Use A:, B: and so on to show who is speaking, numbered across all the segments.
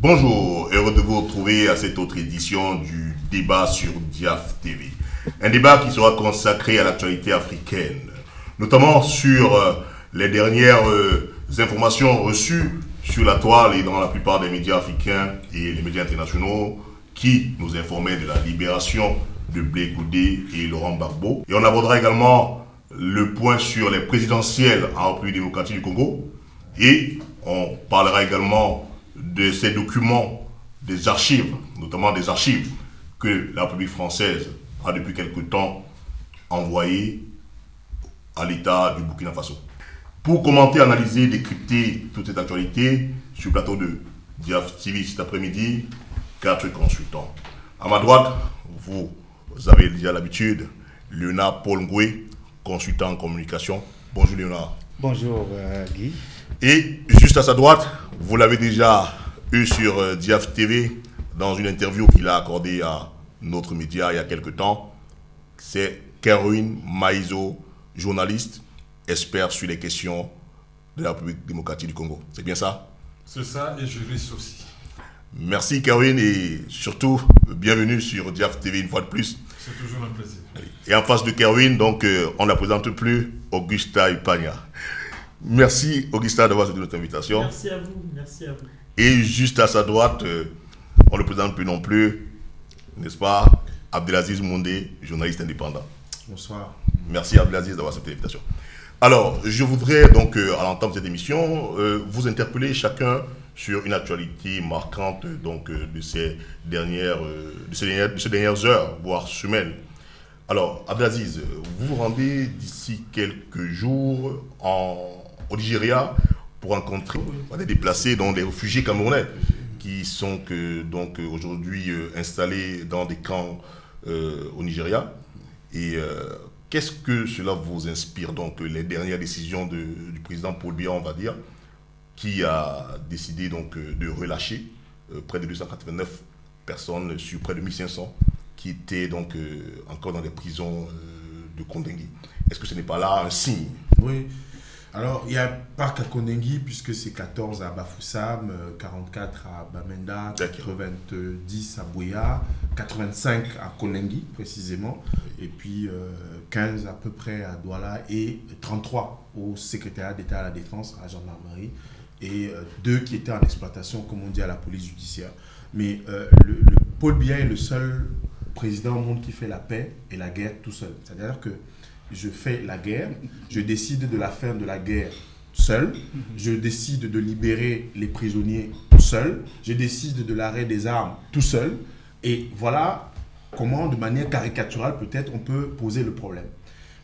A: Bonjour, heureux de vous retrouver à cette autre édition du débat sur Diaf TV. Un débat qui sera consacré à l'actualité africaine, notamment sur les dernières informations reçues sur la toile et dans la plupart des médias africains et les médias internationaux qui nous informaient de la libération de Blé Goudé et Laurent Gbagbo. Et on abordera également le point sur les présidentielles en République démocratique du Congo et on parlera également de ces documents, des archives, notamment des archives que la République française a depuis quelque temps envoyées à l'État du Burkina Faso. Pour commenter, analyser, décrypter toute cette actualité, sur le plateau de Diaf TV cet après-midi, 4 consultants. À ma droite, vous avez déjà l'habitude, Léonard Paul Ngoué, consultant en communication. Bonjour Léonard.
B: Bonjour Guy.
A: Et juste à sa droite, vous l'avez déjà eu sur Diaf TV dans une interview qu'il a accordée à notre média il y a quelque temps. C'est Kerwin Maïzo, journaliste, expert sur les questions de la République démocratique du Congo. C'est bien ça?
C: C'est ça, et juriste aussi.
A: Merci Kerwin et surtout bienvenue sur Diaf TV une fois de plus.
C: C'est toujours un plaisir.
A: Et en face de Kerwin, donc on ne la présente plus, Augusta Ipagna. Merci Augusta d'avoir accepté notre invitation.
D: Merci à vous, merci à vous.
A: Et juste à sa droite, on ne le présente plus non plus, n'est-ce pas, Abdelaziz Moundé, journaliste indépendant.
B: Bonsoir.
A: Merci Abdelaziz d'avoir accepté l'invitation. Alors, je voudrais donc, à l'entame de cette émission, vous interpeller chacun sur une actualité marquante donc, de ces dernières heures, voire semaines. Alors, Abdelaziz, vous vous rendez d'ici quelques jours au Nigeria pour rencontrer des déplacés, dont des réfugiés camerounais qui sont donc aujourd'hui installés dans des camps au Nigeria. Et qu'est-ce que cela vous inspire, donc les dernières décisions du président Paul Biya, on va dire, qui a décidé donc de relâcher près de 289 personnes sur près de 1500 qui étaient donc encore dans des prisons de Kondengui. Est-ce que ce n'est pas là un signe?
B: Oui. Alors, il n'y a pas qu'à Kondengui, puisque c'est 14 à Bafoussam, 44 à Bamenda, 90 à Buea, 85 à Kondengui précisément, et puis 15 à peu près à Douala et 33 au secrétariat d'État à la Défense, à la gendarmerie, et 2 qui étaient en exploitation, comme on dit, à la police judiciaire. Mais le Paul Biya est le seul président au monde qui fait la paix et la guerre tout seul. C'est-à-dire que je fais la guerre, je décide de la fin de la guerre seul, je décide de libérer les prisonniers tout seul, je décide de l'arrêt des armes tout seul, et voilà comment, de manière caricaturale peut-être, on peut poser le problème.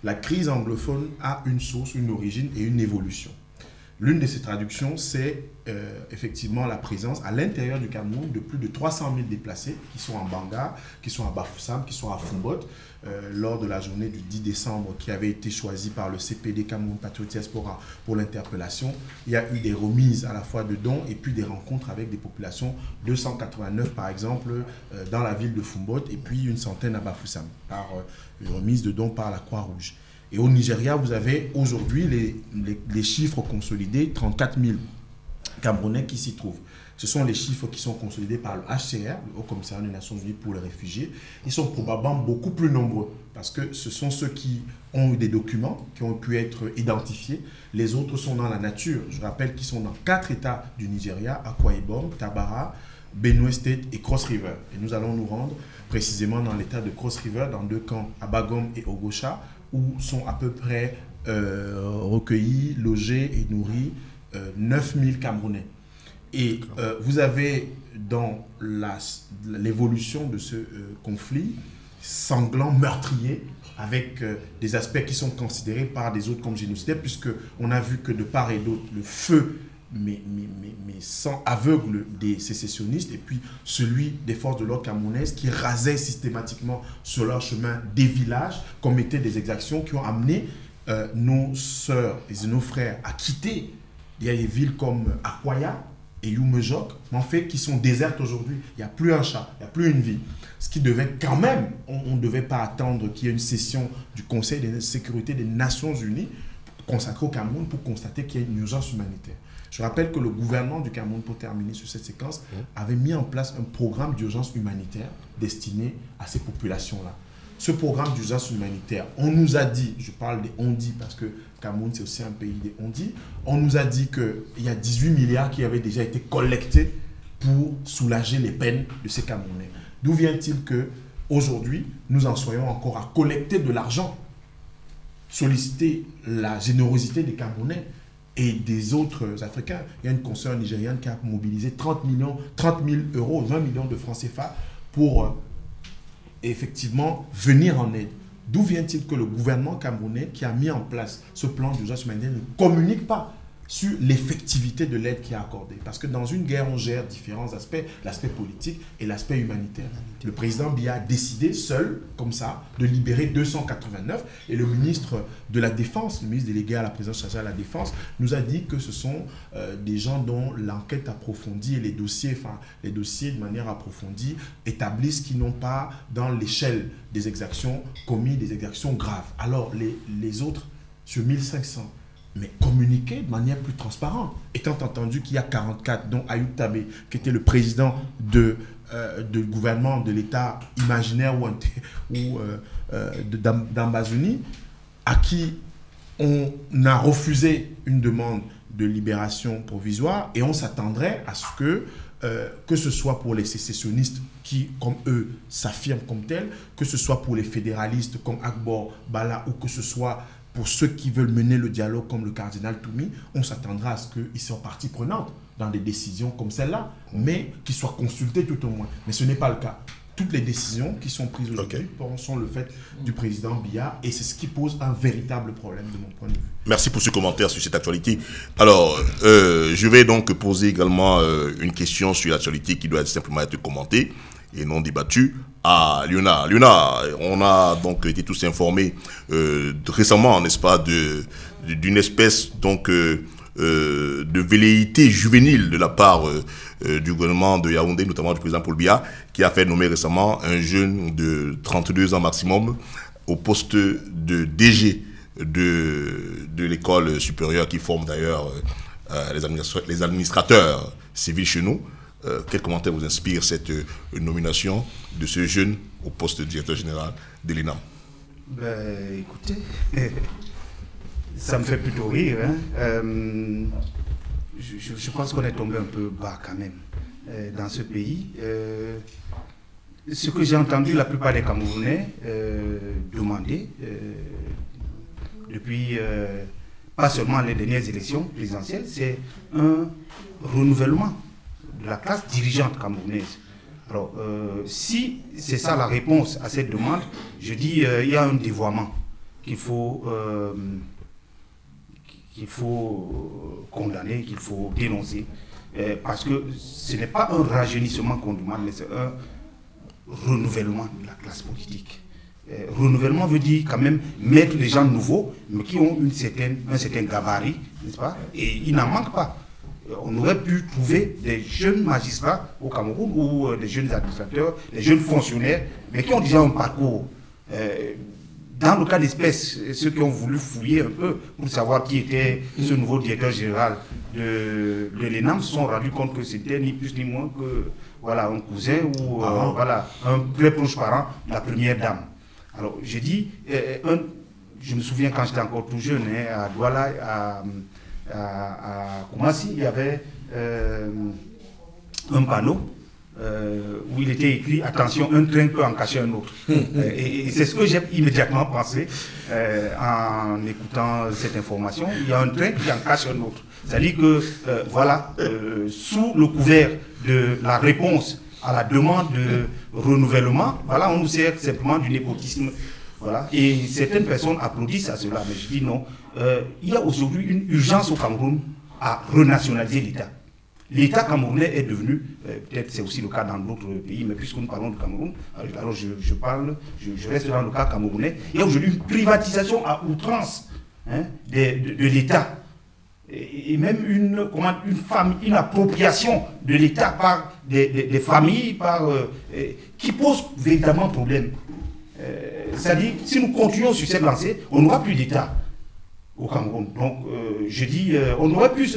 B: La crise anglophone a une source, une origine et une évolution. L'une de ces traductions, c'est effectivement la présence à l'intérieur du Cameroun de plus de 300 000 déplacés qui sont en Banga, qui sont à Bafoussam, qui sont à Fumbot, lors de la journée du 10 décembre qui avait été choisie par le CPD Cameroun Patriote Diaspora pour l'interpellation. Il y a eu des remises à la fois de dons et puis des rencontres avec des populations, 289 par exemple dans la ville de Fumbot et puis une centaine à Bafoussam, par une remise de dons par la Croix-Rouge. Et au Nigeria, vous avez aujourd'hui les chiffres consolidés, 34 000 Camerounais qui s'y trouvent. Ce sont les chiffres qui sont consolidés par le HCR, le Haut Commissariat des Nations Unies pour les réfugiés. Ils sont probablement beaucoup plus nombreux parce que ce sont ceux qui ont eu des documents, qui ont pu être identifiés. Les autres sont dans la nature. Je rappelle qu'ils sont dans 4 États du Nigeria, Akwa Ibom, Tabara, Benue State et Cross River. Et nous allons nous rendre précisément dans l'État de Cross River, dans 2 camps, à Bagom et Ogosha, où sont à peu près recueillis, logés et nourris 9000 Camerounais. Et vous avez dans l'évolution de ce conflit sanglant, meurtrier, avec des aspects qui sont considérés par des autres comme génocidaires, puisqu'on a vu que de part et d'autre, le feu mais sans aveugle des sécessionnistes, et puis celui des forces de l'ordre camerounaises qui rasaient systématiquement sur leur chemin des villages, commettaient des exactions qui ont amené nos sœurs et nos frères à quitter. Il y a des villes comme Akwaya et Youmejok, mais en fait qui sont désertes aujourd'hui. Il n'y a plus un chat, il n'y a plus une vie. Ce qui devait quand même, on ne devait pas attendre qu'il y ait une session du Conseil de sécurité des Nations Unies consacrée au Cameroun pour constater qu'il y a une urgence humanitaire. Je rappelle que le gouvernement du Cameroun, pour terminer sur cette séquence, avait mis en place un programme d'urgence humanitaire destiné à ces populations-là. Ce programme d'urgence humanitaire, on nous a dit, je parle des on-dit parce que Cameroun c'est aussi un pays des on-dit, on nous a dit qu'il y a 18 milliards qui avaient déjà été collectés pour soulager les peines de ces Camerounais. D'où vient-il qu'aujourd'hui, nous en soyons encore à collecter de l'argent, solliciter la générosité des Camerounais et des autres Africains? Il y a une consoeur nigériane qui a mobilisé 30 000 euros, 20 millions de francs CFA pour effectivement venir en aide. D'où vient-il que le gouvernement camerounais qui a mis en place ce plan d'urgence humanitaire ne communique pas sur l'effectivité de l'aide qui est accordée? Parce que dans une guerre, on gère différents aspects, l'aspect politique et l'aspect humanitaire. Le président Biya a décidé seul, comme ça, de libérer 289 et le ministre de la Défense, le ministre délégué à la présidence chargée à la Défense, nous a dit que ce sont des gens dont l'enquête approfondie et les dossiers de manière approfondie établissent qu'ils n'ont pas, dans l'échelle des exactions, commis des exactions graves. Alors, les autres, sur 1500, mais communiquer de manière plus transparente. Étant entendu qu'il y a 44, dont Ayoub Tabé, qui était le président du gouvernement de l'État imaginaire d'Ambazonie, à qui on a refusé une demande de libération provisoire, et on s'attendrait à ce que ce soit pour les sécessionnistes qui, comme eux, s'affirment comme tels, que ce soit pour les fédéralistes comme Agbor Bala, ou que ce soit pour ceux qui veulent mener le dialogue comme le cardinal Toumi, on s'attendra à ce qu'ils soient partie prenante dans des décisions comme celle-là, mais qu'ils soient consultés tout au moins. Mais ce n'est pas le cas. Toutes les décisions qui sont prises aujourd'hui sont le fait du président Biya, et c'est ce qui pose un véritable problème de mon point de vue.
A: Merci pour ce commentaire sur cette actualité. Alors, je vais donc poser également une question sur l'actualité qui doit simplement être commentée et non débattue à Léonard. Léonard, on a donc été tous informés récemment, n'est-ce pas, d'une espèce donc de velléité juvénile de la part du gouvernement de Yaoundé, notamment du président Paul Biya, qui a fait nommer récemment un jeune de 32 ans maximum au poste de DG de l'école supérieure qui forme d'ailleurs les administrateurs civils chez nous. Quel commentaire vous inspire cette nomination de ce jeune au poste de directeur général de l'ENAM?
D: Écoutez, ça me fait plutôt rire. Je pense qu'on est tombé un peu bas quand même dans ce pays. Ce que j'ai entendu la plupart des Camerounais demander depuis pas seulement les dernières élections présidentielles, c'est un renouvellement de la classe dirigeante camerounaise. Alors, si c'est ça la réponse à cette demande, je dis il y a un dévoiement qu'il faut condamner, qu'il faut dénoncer, parce que ce n'est pas un rajeunissement qu'on demande, mais c'est un renouvellement de la classe politique. Renouvellement veut dire quand même mettre des gens nouveaux, mais qui ont un certain gabarit, n'est-ce pas? Et il n'en manque pas. On aurait pu trouver des jeunes magistrats au Cameroun, ou des jeunes administrateurs, des jeunes fonctionnaires, mais qui ont déjà un parcours. Dans le cas d'espèce, ceux qui ont voulu fouiller un peu pour savoir qui était ce nouveau directeur général de l'ENAM se sont rendus compte que c'était ni plus ni moins que voilà, un cousin ou voilà, un très proche parent de la première dame. Alors j'ai dit, je me souviens quand j'étais encore tout jeune, à Douala, à Koumassi, il y avait un panneau où il était écrit « Attention, un train peut en cacher un autre ». Et c'est ce que j'ai immédiatement pensé en écoutant cette information. Il y a un train qui en cache un autre. C'est-à-dire que, voilà, sous le couvert de la réponse à la demande de renouvellement, voilà, on nous sert simplement du népotisme. Voilà. Et certaines personnes applaudissent à cela, mais je dis non. Il y a aujourd'hui une urgence au Cameroun à renationaliser l'État. L'État camerounais est devenu, peut-être c'est aussi le cas dans d'autres pays, mais puisque nous parlons du Cameroun, alors je reste dans le cas camerounais. Il y a aujourd'hui une privatisation à outrance de l'État. Et même une appropriation de l'État par des familles qui pose véritablement problème. C'est-à-dire, si nous continuons sur cette lancée, on n'aura plus d'État. au Cameroun. Donc, je dis, on aurait pu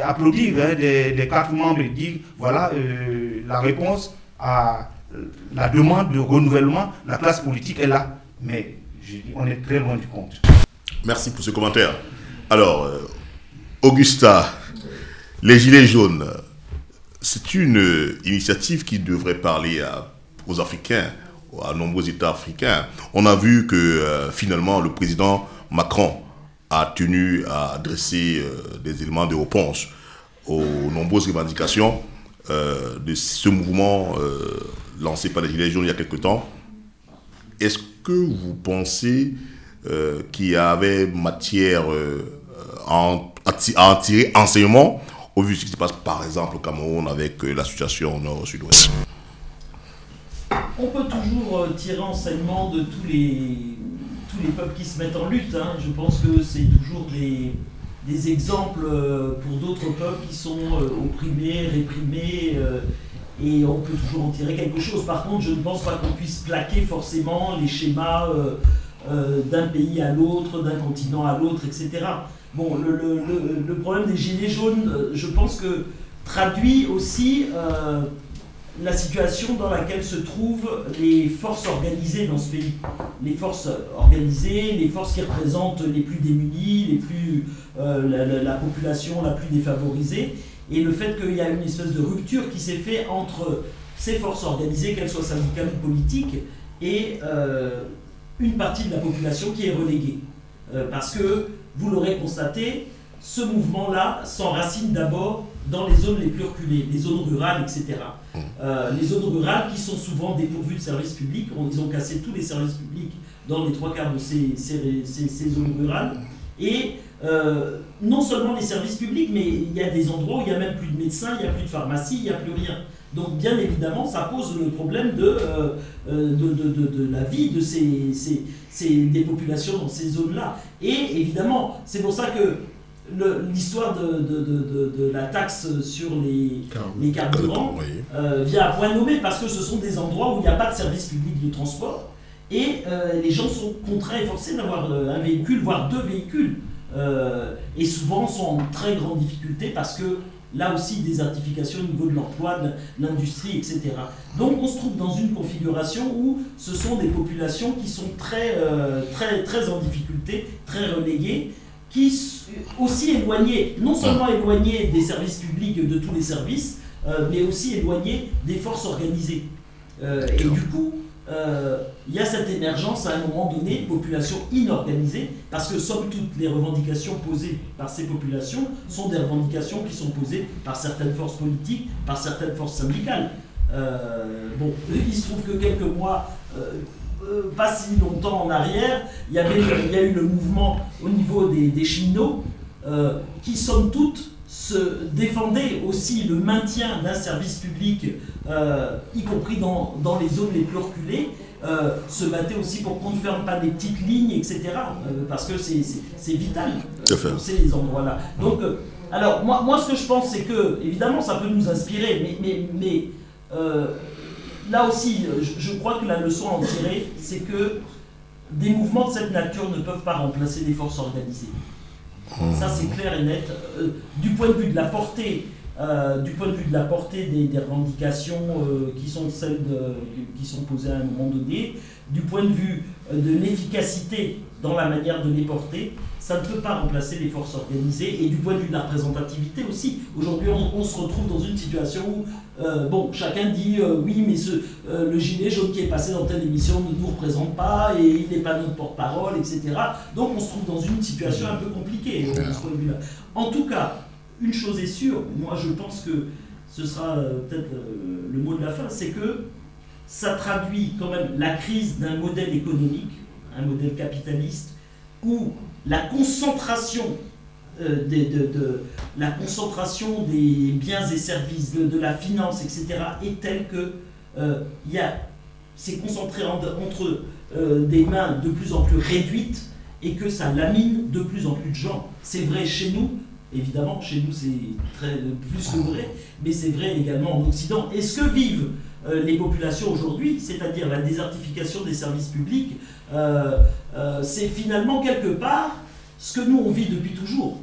D: applaudir des 4 membres et dire, voilà, la réponse à la demande de renouvellement, la classe politique est là. Mais, je dis, on est très loin du compte.
A: Merci pour ce commentaire. Alors, Augusta, les Gilets jaunes, c'est une initiative qui devrait parler aux Africains, à nombreux États africains. On a vu que finalement le président Macron a tenu à adresser des éléments de réponse aux nombreuses revendications de ce mouvement lancé par les Gilets jaunes il y a quelque temps. Est-ce que vous pensez qu'il y avait matière à en tirer enseignement au vu de ce qui se passe par exemple au Cameroun avec la situation au nord-sud-ouest?
E: On peut toujours tirer enseignement de tous les peuples qui se mettent en lutte. Hein. Je pense que c'est toujours des exemples pour d'autres peuples qui sont opprimés, réprimés, et on peut toujours en tirer quelque chose. Par contre, je ne pense pas qu'on puisse plaquer forcément les schémas d'un pays à l'autre, d'un continent à l'autre, etc. Bon, le problème des Gilets jaunes, je pense que traduit aussi la situation dans laquelle se trouvent les forces organisées dans ce pays. Les forces organisées, les forces qui représentent les plus démunis, la population la plus défavorisée, et le fait qu'il y a une espèce de rupture qui s'est faite entre ces forces organisées, qu'elles soient syndicales ou politiques, et une partie de la population qui est reléguée. Parce que, vous l'aurez constaté, ce mouvement-là s'enracine d'abord dans les zones les plus reculées, les zones rurales, etc. Les zones rurales qui sont souvent dépourvues de services publics. Ils ont cassé tous les services publics dans les 3/4 de ces zones rurales. Et non seulement les services publics, mais il y a des endroits où il n'y a même plus de médecins, il n'y a plus de pharmacie, il n'y a plus rien. Donc bien évidemment, ça pose le problème de la vie de des populations dans ces zones-là. Et évidemment, c'est pour ça que l'histoire de la taxe sur les carburants vient à point nommé, parce que ce sont des endroits où il n'y a pas de service public de transport et les gens sont contraints et forcés d'avoir un véhicule, voire 2 véhicules, et souvent sont en très grande difficulté parce que là aussi désertification au niveau de l'emploi, de l'industrie, etc. Donc on se trouve dans une configuration où ce sont des populations qui sont très en difficulté, très reléguées, qui aussi éloignés, non seulement éloignés des services publics, de tous les services, mais aussi éloignés des forces organisées. Et du coup, il y a cette émergence à un moment donné de populations inorganisées, parce que somme toute, les revendications posées par ces populations sont des revendications qui sont posées par certaines forces politiques, par certaines forces syndicales. Bon, il se trouve que quelques mois, pas si longtemps en arrière, il y a eu le mouvement au niveau des cheminots qui, somme toute, se défendaient aussi le maintien d'un service public, y compris dans les zones les plus reculées, se battaient aussi pour qu'on ne ferme pas des petites lignes, etc. Parce que c'est vital pour ces endroits-là. Donc, alors, moi, ce que je pense, c'est que, évidemment, ça peut nous inspirer, mais là aussi, je crois que la leçon à en tirer, c'est que des mouvements de cette nature ne peuvent pas remplacer des forces organisées. Ça, c'est clair et net. Du point de vue de la portée, des revendications qui sont celles qui sont posées à un moment donné, du point de vue de l'efficacité dans la manière de les porter, ça ne peut pas remplacer les forces organisées, et du point de vue de la représentativité aussi. Aujourd'hui, on se retrouve dans une situation où bon, chacun dit oui, mais le gilet jaune qui est passé dans telle émission ne nous représente pas et il n'est pas notre porte-parole, etc. Donc on se trouve dans une situation un peu compliquée de ce point de vue-là. En tout cas, une chose est sûre, moi je pense que ce sera peut-être le mot de la fin, c'est que ça traduit quand même la crise d'un modèle économique, un modèle capitaliste, où la concentration la concentration des biens et services, de la finance, etc., est telle que c'est concentré entre des mains de plus en plus réduites et que ça lamine de plus en plus de gens. C'est vrai chez nous, évidemment, chez nous c'est plus que vrai, mais c'est vrai également en Occident. Et ce que vivent les populations aujourd'hui, c'est-à-dire la désertification des services publics, c'est finalement quelque part ce que nous on vit depuis toujours.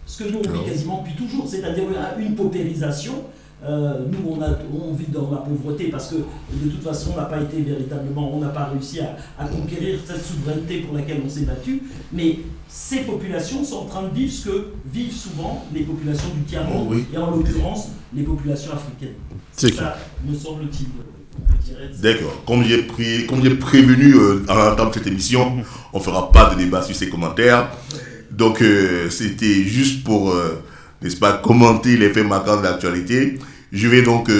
E: Ce que nous on vit quasiment depuis toujours, c'est-à-dire une paupérisation. Nous, on vit dans la pauvreté parce que de toute façon, on n'a pas été véritablement, on n'a pas réussi à conquérir cette souveraineté pour laquelle on s'est battu. Mais ces populations sont en train de vivre ce que vivent souvent les populations du tiers-monde, et en l'occurrence, les populations africaines. C'est ça, me semble-t-il.
A: D'accord. Comme j'ai prévenu en entendant cette émission, on ne fera pas de débat sur ces commentaires. Donc, c'était juste pour, n'est-ce pas, commenter les faits marquants de l'actualité. Je vais donc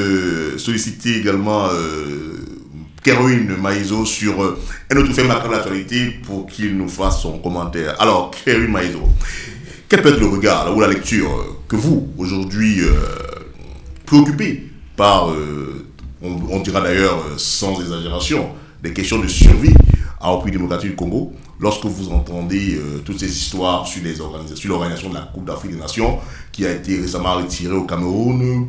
A: solliciter également Kerwin Maïzo sur un autre fait marquant de l'actualité pour qu'il nous fasse son commentaire. Alors, Kerwin Maïzo, quel peut être le regard ou la lecture que vous, aujourd'hui, préoccupez par, on dira d'ailleurs sans exagération, des questions de survie à République démocratique du Congo, lorsque vous entendez toutes ces histoires sur l'organisation de la Coupe d'Afrique des Nations qui a été récemment retirée au Cameroun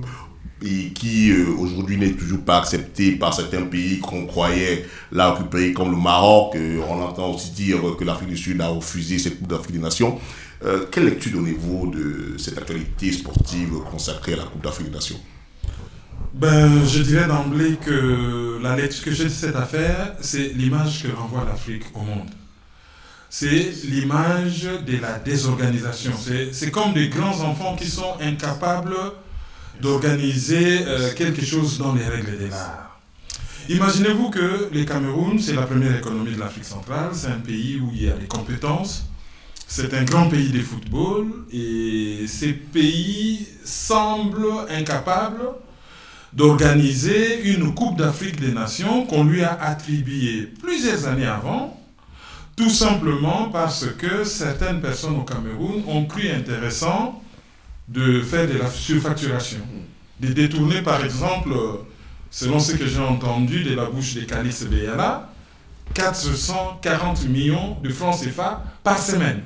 A: et qui aujourd'hui n'est toujours pas acceptée par certains pays qu'on croyait la récupérer, comme le Maroc. On entend aussi dire que l'Afrique du Sud a refusé cette Coupe d'Afrique des Nations. Quelle lecture donnez-vous de cette actualité sportive consacrée à la Coupe d'Afrique des Nations?
C: Je dirais d'emblée que la lecture que j'ai de cette affaire, c'est l'image que renvoie l'Afrique au monde. C'est l'image de la désorganisation. C'est comme des grands enfants qui sont incapables d'organiser quelque chose dans les règles de l'art. Imaginez-vous que le Cameroun, c'est la première économie de l'Afrique centrale, c'est un pays où il y a des compétences, c'est un grand pays de football, et ces pays semblent incapables d'organiser une Coupe d'Afrique des Nations qu'on lui a attribuée plusieurs années avant, tout simplement parce que certaines personnes au Cameroun ont cru intéressant de faire de la surfacturation, de détourner par exemple, selon ce que j'ai entendu de la bouche de Kalice Beyala, 440 millions de francs CFA par semaine.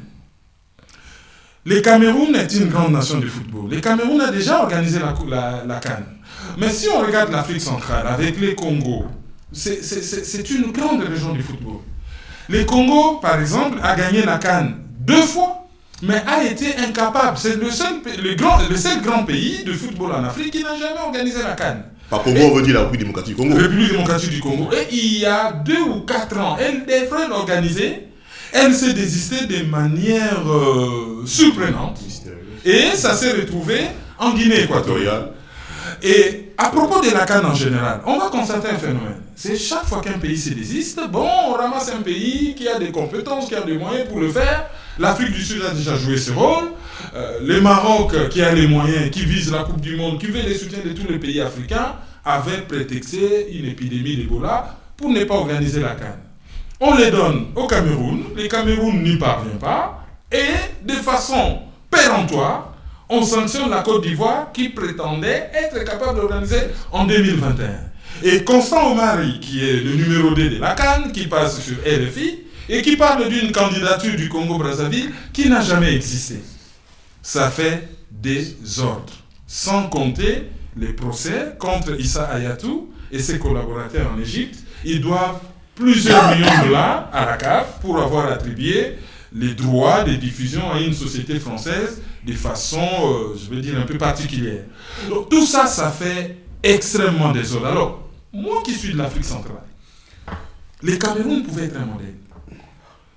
C: Le Cameroun est une grande nation de football. Le Cameroun a déjà organisé la CAN. Mais si on regarde l'Afrique centrale avec les Congo, c'est une grande région du football. Le Congo, par exemple, a gagné la CAN 2 fois, mais a été incapable. C'est le seul grand pays de football en Afrique qui n'a jamais organisé la CAN.
A: Par Congo, on veut dire la République démocratique du Congo.
C: République démocratique du Congo. Et il y a 2 ou 4 ans, elle devrait l'organiser. Elle s'est désistée de manière surprenante. Et ça s'est retrouvé en Guinée équatoriale. Et à propos de la CAN en général, on va constater un phénomène. C'est chaque fois qu'un pays se désiste, on ramasse un pays qui a des compétences, qui a des moyens pour le faire. L'Afrique du Sud a déjà joué ce rôle. Le Maroc, qui a les moyens, qui vise la Coupe du Monde, qui veut les soutiens de tous les pays africains, avait prétexté une épidémie d'Ebola pour ne pas organiser la CAN. On les donne au Cameroun, le Cameroun n'y parvient pas, et de façon péremptoire, on sanctionne la Côte d'Ivoire qui prétendait être capable d'organiser en 2021. Et Constant Omari, qui est le numéro 2 de la CAN, qui passe sur RFI, et qui parle d'une candidature du Congo-Brazzaville qui n'a jamais existé. Ça fait des ordres. Sans compter les procès contre Issa Hayatou et ses collaborateurs en Égypte. Ils doivent plusieurs millions de dollars à la CAF pour avoir attribué les droits de diffusion à une société française de façon, je veux dire, un peu particulière. Donc tout ça, ça fait extrêmement désordre. Alors, moi qui suis de l'Afrique centrale, les Cameroun pouvaient être un modèle.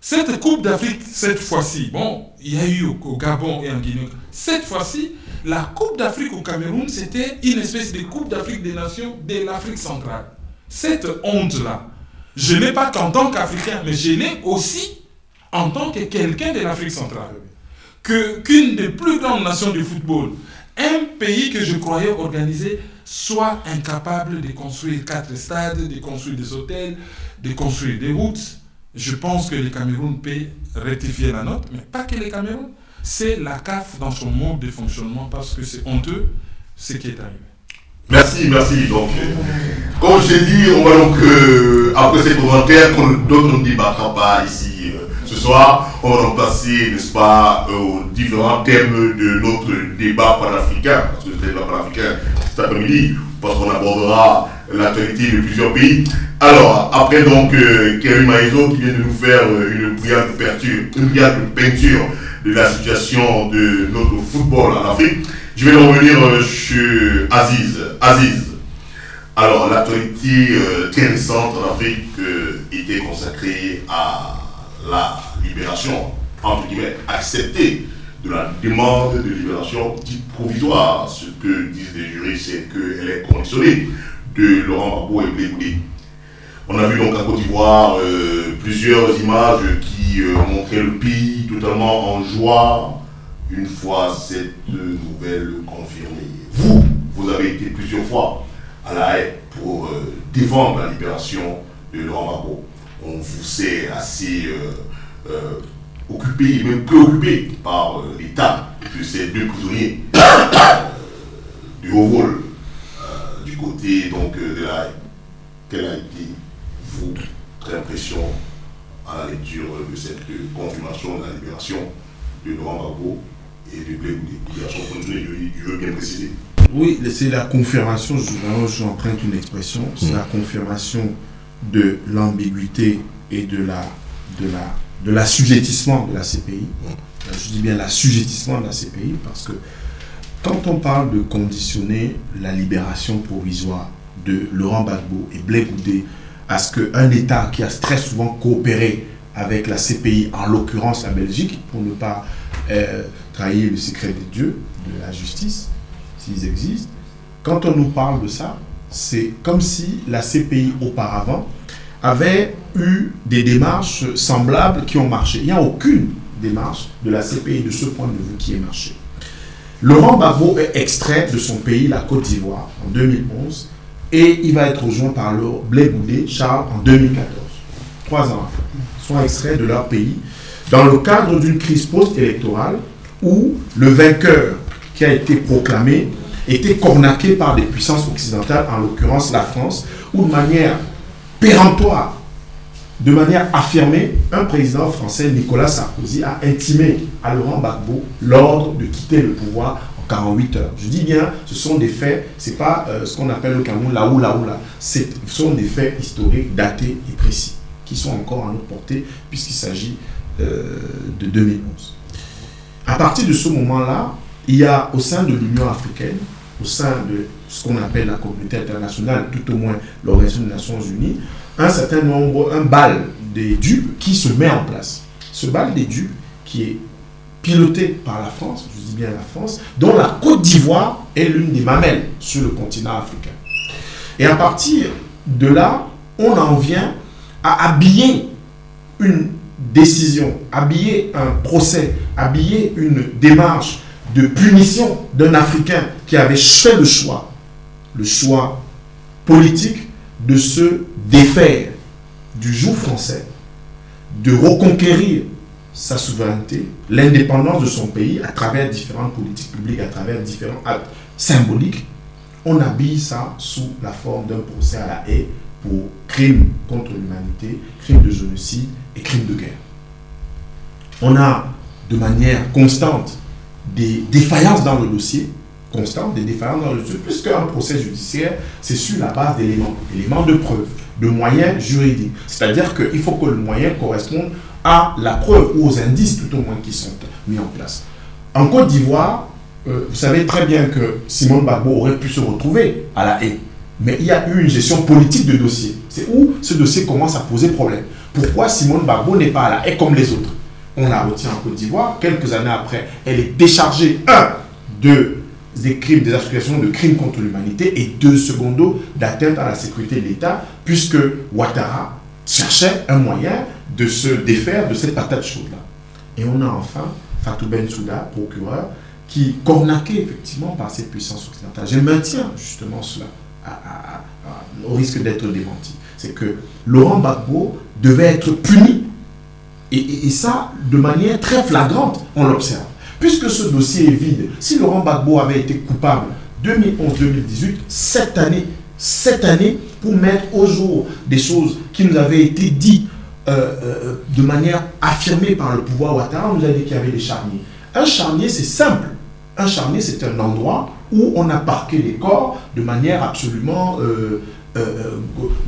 C: Cette Coupe d'Afrique, cette fois-ci, il y a eu au Gabon et en Guinée, cette fois-ci, la Coupe d'Afrique au Cameroun, c'était une espèce de Coupe d'Afrique des Nations de l'Afrique centrale. Cette honte-là, je n'ai pas qu'en tant qu'Africain, mais je l'ai aussi en tant que quelqu'un de l'Afrique centrale. Qu'une des plus grandes nations du football, un pays que je croyais organisé, soit incapable de construire 4 stades, de construire des hôtels, de construire des routes. Je pense que le Cameroun peut rectifier la note, mais pas que le Cameroun. C'est la CAF dans son mode de fonctionnement parce que c'est honteux ce qui est arrivé.
A: Merci. Donc, comme je l'ai dit, on va donc, après ces commentaires, d'autres ne débattront pas ici ce soir, on va donc passer, n'est-ce pas, aux différents thèmes de notre débat panafricain. Parce que le débat panafricain, cet après-midi, parce qu'on abordera l'actualité de plusieurs pays. Alors, après donc Kerry Maïzo qui vient de nous faire une brillante peinture de la situation de notre football en Afrique, je vais revenir sur Aziz. Alors, l'actualité très récente en Afrique était consacrée à la libération, entre guillemets, acceptée de la demande de libération dite provisoire. Ce que disent les jurys, c'est qu'elle est conditionnée de Laurent Gbagbo et Blé Goudé. On a vu donc en Côte d'Ivoire plusieurs images qui montraient le pays totalement en joie une fois cette nouvelle confirmée. Vous avez été plusieurs fois à La Haye pour défendre la libération de Laurent Gbagbo. On vous sait assez occupé et même préoccupé par l'état de ces deux prisonniers du haut-vol du côté donc, de La Haye. Quelle a été votre impression à la lecture de cette confirmation de la libération de Laurent Gbagbo et de Blé Goudé? Je veux bien préciser.
B: Oui, c'est la confirmation, j'emprunte une expression, c'est la confirmation de l'ambiguïté et de l'assujettissement de la CPI. Je dis bien l'assujettissement de la CPI parce que quand on parle de conditionner la libération provisoire de Laurent Gbagbo et Blé Goudé à ce qu'un État qui a très souvent coopéré avec la CPI, en l'occurrence la Belgique, pour ne pas trahir le secret des dieux, de la justice, s'ils existent, quand on nous parle de ça, c'est comme si la CPI auparavant avait eu des démarches semblables qui ont marché. Il n'y a aucune démarche de la CPI de ce point de vue qui ait marché. Laurent Gbagbo est extrait de son pays, la Côte d'Ivoire, en 2011, et il va être rejoint par le Blé Goudé, Charles, en 2014. 3 ans après. Ils sont extraits de leur pays dans le cadre d'une crise post-électorale où le vainqueur qui a été proclamé était cornaqué par des puissances occidentales, en l'occurrence la France, où de manière péremptoire, de manière affirmée, un président français, Nicolas Sarkozy, a intimé à Laurent Gbagbo l'ordre de quitter le pouvoir en 48 heures. Je dis bien, ce sont des faits, ce n'est pas ce qu'on appelle au Cameroun la oula. Ce sont des faits historiques, datés et précis, qui sont encore à notre portée, puisqu'il s'agit de 2011. À partir de ce moment-là, il y a au sein de l'Union africaine, au sein de ce qu'on appelle la communauté internationale, tout au moins l'Organisation des Nations Unies, un certain nombre, un bal des dupes qui se met en place. Ce bal des dupes qui est piloté par la France, je dis bien la France, dont la Côte d'Ivoire est l'une des mamelles sur le continent africain. Et à partir de là, on en vient à habiller une décision, habiller un procès, habiller une démarche de punition d'un Africain qui avait fait le choix politique de se défaire du joug français, de reconquérir sa souveraineté, l'indépendance de son pays à travers différentes politiques publiques, à travers différents actes symboliques. On habille ça sous la forme d'un procès à La Haye pour crimes contre l'humanité, crimes de génocide et crimes de guerre. On a de manière constante des défaillances dans le dossier, puisqu'un procès judiciaire, c'est sur la base d'éléments de preuve, de moyens juridiques. C'est-à-dire qu'il faut que le moyen corresponde à la preuve ou aux indices tout au moins qui sont mis en place. En Côte d'Ivoire, vous savez très bien que Simone Gbagbo aurait pu se retrouver à La Haye, mais il y a eu une gestion politique de dossier. C'est où ce dossier commence à poser problème. Pourquoi Simone Gbagbo n'est pas à La Haye comme les autres? On la retient en Côte d'Ivoire, quelques années après, elle est déchargée, des crimes, des accusations de crimes contre l'humanité, et 2, secondo, d'atteinte à la sécurité de l'État, puisque Ouattara cherchait un moyen de se défaire de cette patate chaude-là. Et on a enfin Fatou Bensouda, procureur, qui cornaqué effectivement par cette puissance occidentale. Je maintiens justement cela au risque d'être démenti. C'est que Laurent Gbagbo devait être puni, et ça de manière très flagrante, on l'observe. Puisque ce dossier est vide, si Laurent Gbagbo avait été coupable 2011-2018, 7 années pour mettre au jour des choses qui nous avaient été dites de manière affirmée par le pouvoir Ouattara, on nous a dit qu'il y avait des charniers. Un charnier, c'est simple. Un charnier, c'est un endroit où on a parqué les corps de manière absolument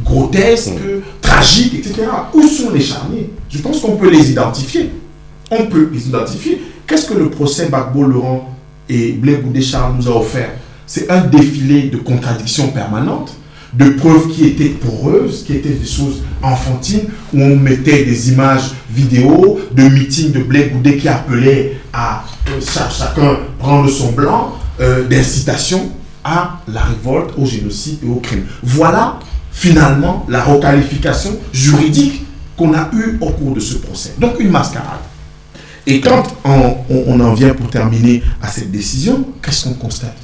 B: grotesques, tragiques, etc. Où sont les charniers? Je pense qu'on peut les identifier. On peut les identifier. Qu'est-ce que le procès Gbagbo, Laurent et Blé Goudé Charles nous a offert? C'est un défilé de contradictions permanentes, de preuves qui étaient poreuses, qui étaient des choses enfantines, où on mettait des images vidéo de meetings de Blé Goudé qui appelaient à chacun prendre son blanc, d'incitation à la révolte, au génocide et au crime. Voilà finalement la requalification juridique qu'on a eue au cours de ce procès. Donc une mascarade. Et quand on en vient pour terminer à cette décision, qu'est-ce qu'on constate?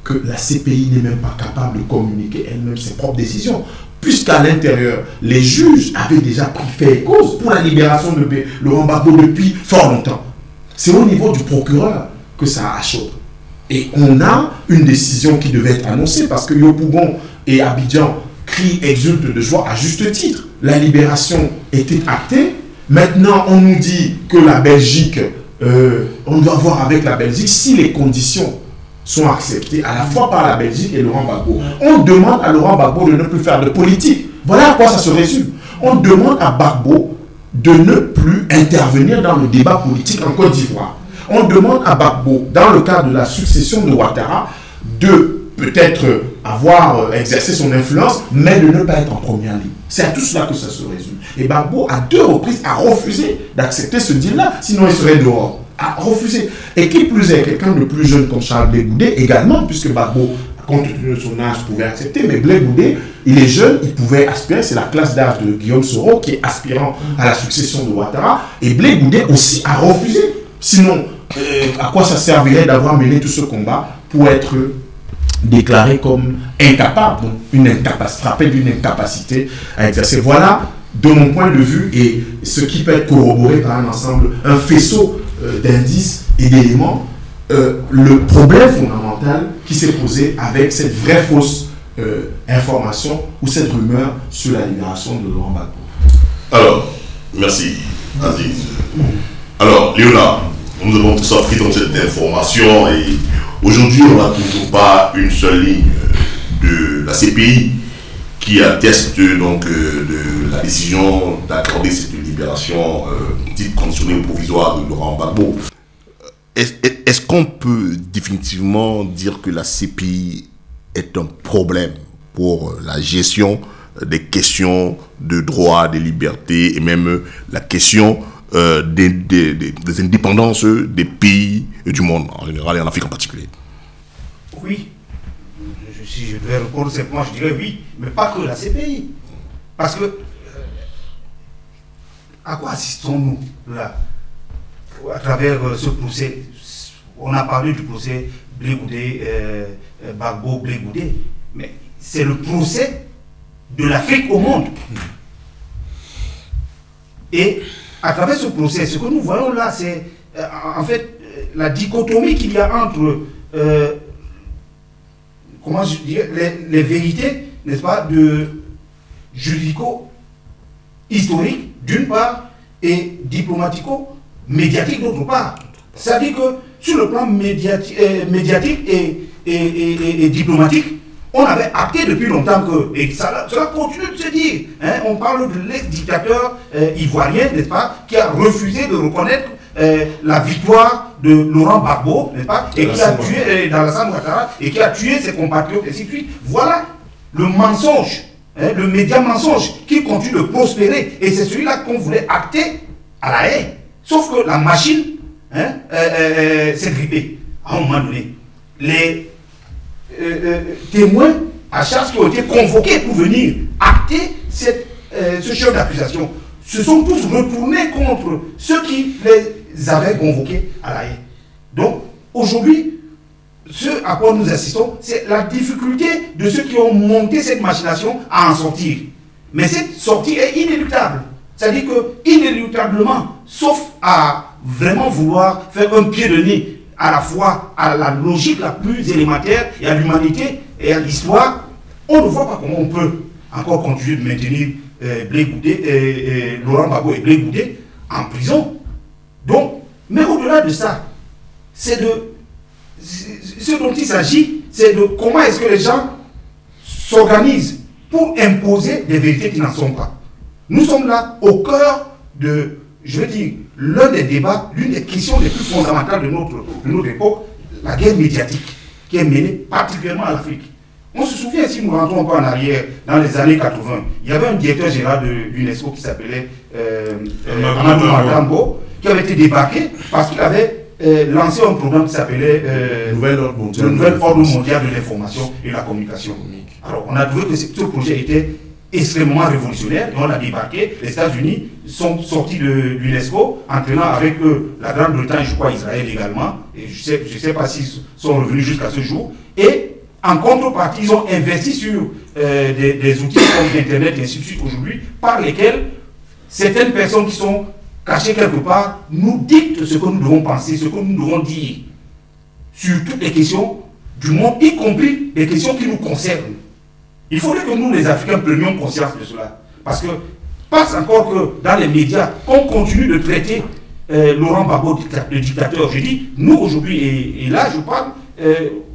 B: Que la CPI n'est même pas capable de communiquer elle-même ses propres décisions, puisqu'à l'intérieur, les juges avaient déjà pris fait et cause pour la libération de Laurent Gbagbo depuis fort longtemps. C'est au niveau du procureur que ça achoppe. Et on a une décision qui devait être annoncée parce que Yopougon et Abidjan crient, exultent de joie à juste titre. La libération était actée. Maintenant, on nous dit que la Belgique, on doit voir avec la Belgique si les conditions sont acceptées à la fois par la Belgique et Laurent Gbagbo. On demande à Laurent Gbagbo de ne plus faire de politique. Voilà à quoi ça se résume. On demande à Gbagbo de ne plus intervenir dans le débat politique en Côte d'Ivoire. On demande à Gbagbo, dans le cadre de la succession de Ouattara, de peut-être avoir exercé son influence, mais de ne pas être en première ligne. C'est à tout cela que ça se résume. Et Gbagbo, à 2 reprises, a refusé d'accepter ce deal-là, sinon il serait dehors. A refusé. Et qui plus est, quelqu'un de plus jeune comme Charles Blé Goudé également, puisque Gbagbo, compte tenu de son âge, pouvait accepter, mais Blé Goudé, il est jeune, il pouvait aspirer, c'est la classe d'âge de Guillaume Soro qui est aspirant à la succession de Ouattara, et Blé Goudé aussi a refusé. Sinon, à quoi ça servirait d'avoir mené tout ce combat pour être déclaré comme incapable, donc frappé d'une incapacité à exercer? Voilà, de mon point de vue, et ce qui peut être corroboré par un ensemble, un faisceau d'indices et d'éléments, le problème fondamental qui s'est posé avec cette vraie fausse information ou cette rumeur sur la libération de Laurent Gbagbo.
A: Alors, merci Aziz. Alors, Léonard, nous avons tous appris dans cette information et aujourd'hui, on n'a toujours pas une seule ligne de la CPI qui atteste donc de la décision d'accorder cette libération dite conditionnée ou provisoire de Laurent Gbagbo. Est-ce qu'on peut définitivement dire que la CPI est un problème pour la gestion des questions de droit, des libertés et même la question des indépendances des pays et du monde en général et en Afrique en particulier?
D: Oui. Si je devais répondre simplement, je dirais oui, mais pas que la CPI. Parce que, à quoi assistons-nous là, à travers ce procès? On a parlé du procès Blé Goudé, Gbagbo, Blé Goudé, mais c'est le procès de l'Afrique au monde. Et à travers ce procès, ce que nous voyons là, c'est en fait la dichotomie qu'il y a entre comment je dirais, les vérités, n'est-ce pas, de juridico-historiques d'une part et diplomatico-médiatique d'autre part. C'est-à-dire que sur le plan médiatique et diplomatique, on avait acté depuis longtemps que, et cela continue de se dire, hein, on parle de l'ex-dictateur ivoirien, n'est-ce pas, qui a refusé de reconnaître la victoire de Laurent Gbagbo, n'est-ce pas, et qui a tué dans la Ouattara, et qui a tué ses compatriotes, et ainsi de suite. Voilà le mensonge, hein, le média mensonge qui continue de prospérer, et c'est celui-là qu'on voulait acter à la haie. Sauf que la machine s'est grippée. À un moment donné, les témoins à charge qui ont été convoqués pour venir acter ce chef d'accusation se sont tous retournés contre ceux qui les avaient convoqués à la haie. Donc, aujourd'hui, ce à quoi nous assistons, c'est la difficulté de ceux qui ont monté cette machination à en sortir. Mais cette sortie est inéluctable. C'est-à-dire que, inéluctablement, sauf à vraiment vouloir faire un pied de nez à la fois à la logique la plus élémentaire et à l'humanité et à l'histoire, on ne voit pas comment on peut encore continuer de maintenir Blé Goudé, Laurent Gbagbo et Blé Goudé en prison. Donc, mais au-delà de ça, c'est de ce dont il s'agit, c'est de comment est-ce que les gens s'organisent pour imposer des vérités qui n'en sont pas. Nous sommes là au cœur de, je veux dire, l'un des débats, l'une des questions les plus fondamentales de notre époque, la guerre médiatique qui est menée particulièrement à l'Afrique. On se souvient, si nous rentrons un peu en arrière, dans les années 80, il y avait un directeur général de l'UNESCO qui s'appelait Amadou Matambo, qui avait été débarqué parce qu'il avait lancé un programme qui s'appelait le Nouvel Ordre Mondial de l'Information et de la Communication. Alors, on a trouvé que ce projet était extrêmement révolutionnaire et on a débarqué. Les États-Unis sont sortis de l'UNESCO, entraînant avec eux la Grande-Bretagne, je crois Israël également, et je ne sais pas s'ils sont revenus jusqu'à ce jour. Et en contrepartie, ils ont investi sur des outils comme Internet et ainsi de suite aujourd'hui, par lesquels certaines personnes qui sont cachées quelque part nous dictent ce que nous devons penser, ce que nous devons dire sur toutes les questions du monde, y compris les questions qui nous concernent. Il faudrait que nous, les Africains, prenions conscience de cela. Parce que, passe encore que dans les médias, on continue de traiter Laurent Gbagbo, le dictateur. Je dis, nous aujourd'hui, et là je parle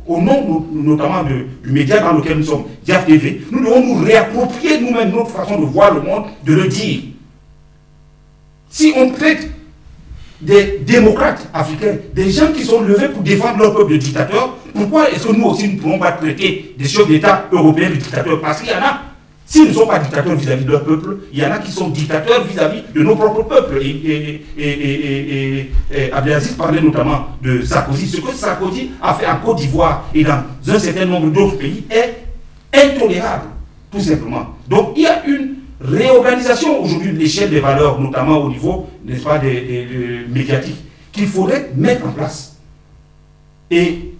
D: au nom notamment du média dans lequel nous sommes, Diaf TV, nous devons nous réapproprier nous-mêmes notre façon de voir le monde, de le dire. Si on traite des démocrates africains, des gens qui sont levés pour défendre leur peuple de dictateur, pourquoi est-ce que nous aussi ne pouvons pas traiter des chefs d'État européens de dictateurs? Parce qu'il y en a, s'ils ne sont pas dictateurs vis-à-vis de leur peuple, il y en a qui sont dictateurs vis-à-vis de nos propres peuples. Et Abdelaziz parlait notamment de Sarkozy. Ce que Sarkozy a fait en Côte d'Ivoire et dans un certain nombre d'autres pays est intolérable, tout simplement. Donc il y a une réorganisation aujourd'hui de l'échelle des valeurs, notamment au niveau, n'est-ce pas, des médiatiques, qu'il faudrait mettre en place. Et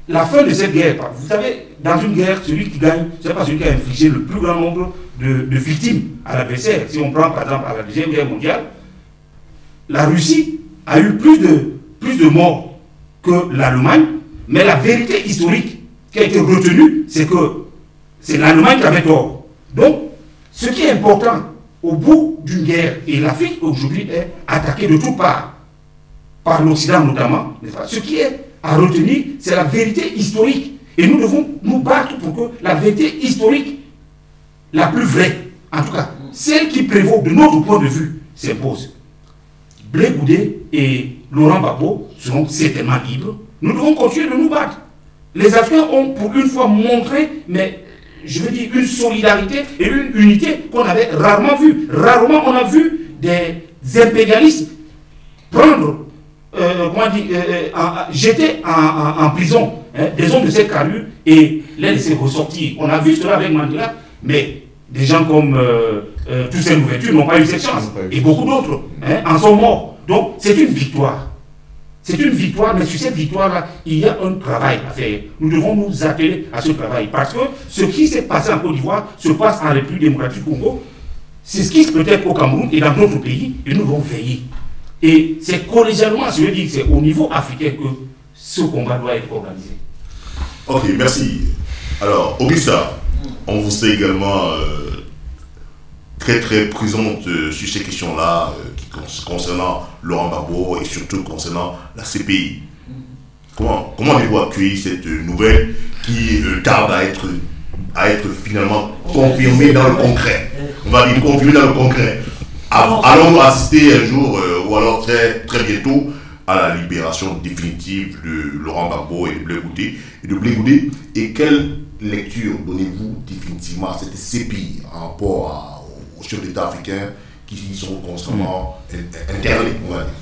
D: la fin de cette guerre, vous savez, dans une guerre, celui qui gagne, ce n'est pas celui qui a infligé le plus grand nombre de victimes à l'adversaire. Si on prend par exemple à la Deuxième Guerre mondiale, la Russie a eu plus de morts que l'Allemagne, mais la vérité historique qui a été retenue, c'est que c'est l'Allemagne qui avait tort. Donc, ce qui est important au bout d'une guerre, et l'Afrique aujourd'hui est attaquée de toutes parts, par l'Occident notamment, n'est-ce pas? Ce qui est à retenir, c'est la vérité historique. Et nous devons nous battre pour que la vérité historique, la plus vraie, en tout cas, celle qui prévaut de notre point de vue, s'impose. Blé Goudé et Laurent Gbagbo seront certainement libres. Nous devons continuer de nous battre. Les Africains ont pour une fois montré, mais je veux dire, une solidarité et une unité qu'on avait rarement vue. Rarement on a vu des impérialistes prendre, jeter en prison des hommes de cette carrure et les laisser ressortir. On a vu cela avec Mandela, mais des gens comme Toussaint Louverture n'ont pas eu cette chance. Et beaucoup d'autres en sont morts. Donc c'est une victoire. C'est une victoire, mais sur cette victoire-là, il y a un travail à faire. Nous devons nous atteler à ce travail. Parce que ce qui s'est passé en Côte d'Ivoire se passe en République démocratique du Congo. C'est ce qui se peut-être au Cameroun et dans d'autres pays. Et nous devons veiller. Et c'est collégialement, je veux dire, c'est au niveau africain que ce combat doit être organisé.
A: Ok, merci. Alors, Augusta, on vous sait également très présente sur ces questions-là concernant Laurent Gbagbo et surtout concernant la CPI. Comment avez-vous accueilli cette nouvelle qui tarde à être finalement confirmée dans le concret? On va dire confirmée dans le concret. Allons-nous assister un jour ou alors très bientôt à la libération définitive de Laurent Gbagbo et de Blé Goudé? Et quelle lecture donnez-vous définitivement à cette CPI en rapport aux chefs d'État africains qui sont constamment internés, on va dire?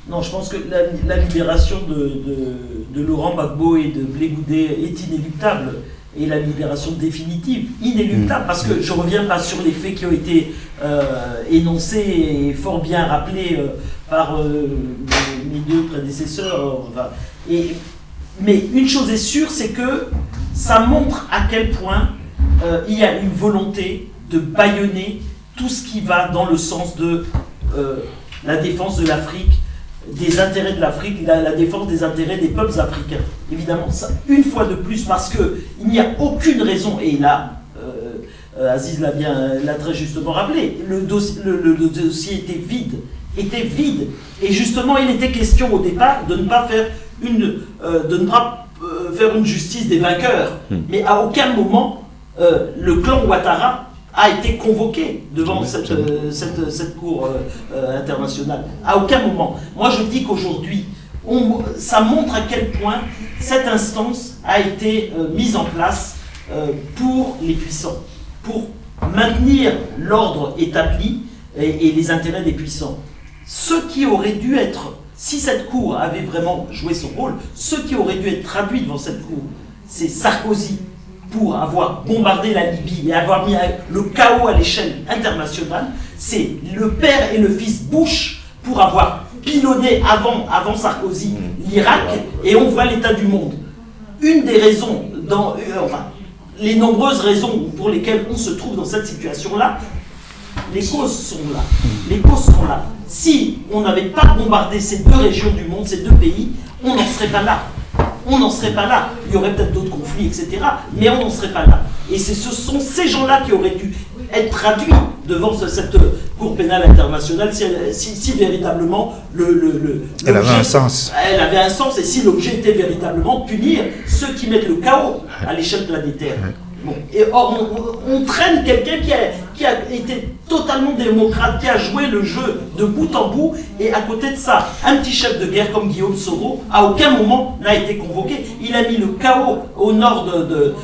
E: Non, je pense que la libération de Laurent Gbagbo et de Blé Goudé est inéluctable. Et la libération définitive, inéluctable, parce que je ne reviens pas sur les faits qui ont été énoncés et fort bien rappelés par mes deux prédécesseurs. Mais une chose est sûre, c'est que ça montre à quel point il y a une volonté de bâillonner tout ce qui va dans le sens de la défense de l'Afrique, des intérêts de l'Afrique, la défense des intérêts des peuples africains. Évidemment, ça, une fois de plus, parce qu'il n'y a aucune raison, et là, Aziz l'a très justement rappelé, le dossier était vide, et justement, il était question au départ de ne pas faire une justice des vainqueurs, mais à aucun moment, le clan Ouattara a été convoqué devant cette cour internationale. À aucun moment. Moi, je dis qu'aujourd'hui, ça montre à quel point cette instance a été mise en place pour les puissants, pour maintenir l'ordre établi et les intérêts des puissants. Ce qui aurait dû être, si cette cour avait vraiment joué son rôle, ce qui aurait dû être traduit devant cette cour, c'est Sarkozy pour avoir bombardé la Libye et avoir mis le chaos à l'échelle internationale, c'est le père et le fils Bush pour avoir pilonné avant Sarkozy l'Irak, et on voit l'état du monde. Une des raisons, les nombreuses raisons pour lesquelles on se trouve dans cette situation-là, les causes sont là. Les causes sont là. Si on n'avait pas bombardé ces deux régions du monde, ces deux pays, on n'en serait pas là. On n'en serait pas là. Il y aurait peut-être d'autres conflits, etc. Mais on n'en serait pas là. Et ce sont ces gens-là qui auraient dû être traduits devant cette Cour pénale internationale si véritablement
D: elle avait un sens.
E: Elle avait un sens, et si l'objet était véritablement de punir ceux qui mettent le chaos à l'échelle planétaire. Bon. Et or, on traîne quelqu'un qui a été totalement démocrate, qui a joué le jeu de bout en bout, et à côté de ça, un petit chef de guerre comme Guillaume Soro, à aucun moment n'a été convoqué. Il a mis le chaos au nord de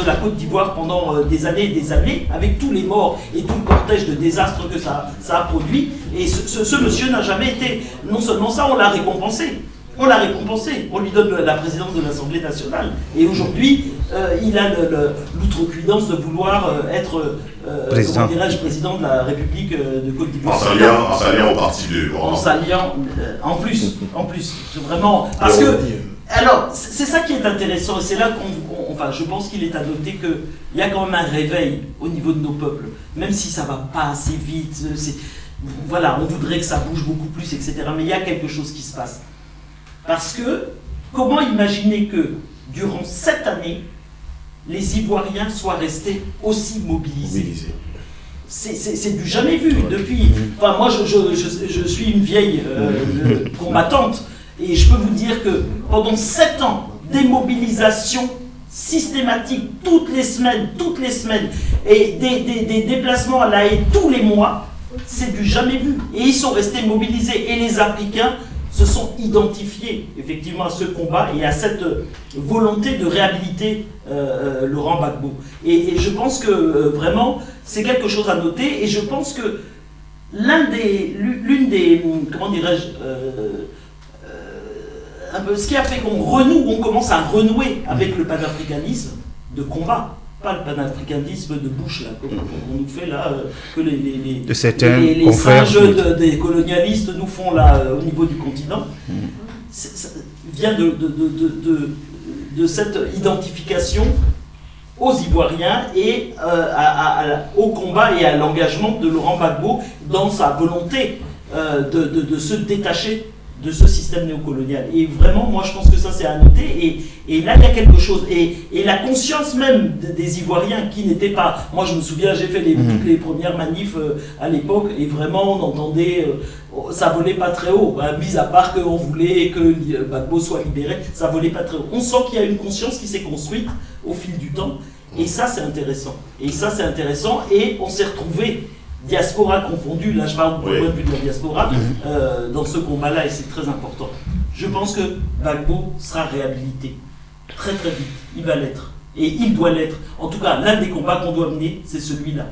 E: la Côte d'Ivoire pendant des années et des années, avec tous les morts et tout le cortège de désastres que ça a produit. Et ce monsieur n'a jamais été, non seulement ça, on l'a récompensé. On l'a récompensé, on lui donne la présidence de l'Assemblée nationale, et aujourd'hui il a l'outrecuidance de vouloir être président de la République de Côte d'Ivoire.
A: En s'alliant au parti de...
E: En s'alliant, en plus, vraiment, parce que, alors, c'est ça qui est intéressant, et c'est là je pense qu'il est à noter qu'il y a quand même un réveil au niveau de nos peuples, même si ça va pas assez vite, voilà, on voudrait que ça bouge beaucoup plus, etc., mais il y a quelque chose qui se passe. Parce que, comment imaginer que, durant cette année, les Ivoiriens soient restés aussi mobilisés? C'est du jamais vu. Depuis, enfin, moi, je suis une vieille combattante, et je peux vous dire que pendant 7 ans, des mobilisations systématiques, toutes les semaines, et des déplacements à La Haye tous les mois, c'est du jamais vu. Et ils sont restés mobilisés. Et les Africains se sont identifiés effectivement à ce combat et à cette volonté de réhabiliter Laurent Gbagbo. Et je pense que vraiment c'est quelque chose à noter, et je pense que l'une des comment dirais-je, un peu ce qui a fait on commence à renouer avec le panafricanisme de combat. Pas le panafricanisme de bouche, là, qu'on nous fait là, que les singes des colonialistes nous font là au niveau du continent, ça vient de cette identification aux Ivoiriens et au combat et à l'engagement de Laurent Gbagbo dans sa volonté de se détacher de ce système néocolonial. Et vraiment, moi je pense que ça c'est à noter, et là il y a quelque chose, et la conscience même des Ivoiriens qui n'étaient pas, moi je me souviens, j'ai fait toutes les premières manifs à l'époque, et vraiment on entendait, ça volait pas très haut, hein, mis à part qu'on voulait que Gbagbo soit libéré, ça volait pas très haut. On sent qu'il y a une conscience qui s'est construite au fil du temps, et ça c'est intéressant, et on s'est retrouvé, diaspora confondue, là je parle du point de vue de la diaspora, dans ce combat-là, et c'est très important. Je pense que Gbagbo sera réhabilité très très vite, il va l'être, et il doit l'être. En tout cas, l'un des combats qu'on doit mener, c'est celui-là.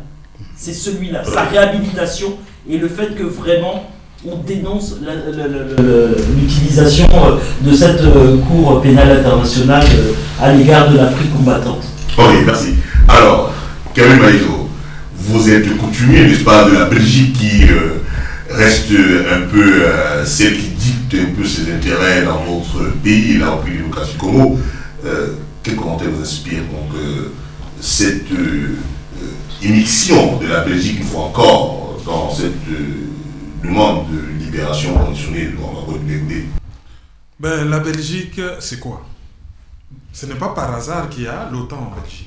E: C'est celui-là, sa réhabilitation, et le fait que vraiment on dénonce l'utilisation de cette Cour pénale internationale à l'égard de l'Afrique combattante.
A: Ok, merci. Alors, Karim Maïzo, vous êtes coutumier, n'est-ce pas, de la Belgique qui reste un peu celle qui dicte un peu ses intérêts dans votre pays, la République démocratique du Congo. Quel commentaire vous inspire donc cette émission de la Belgique, une fois encore, dans cette demande de libération conditionnée de Laurent Gbagbo?
C: Ben, la Belgique, c'est quoi? Ce n'est pas par hasard qu'il y a l'OTAN en Belgique.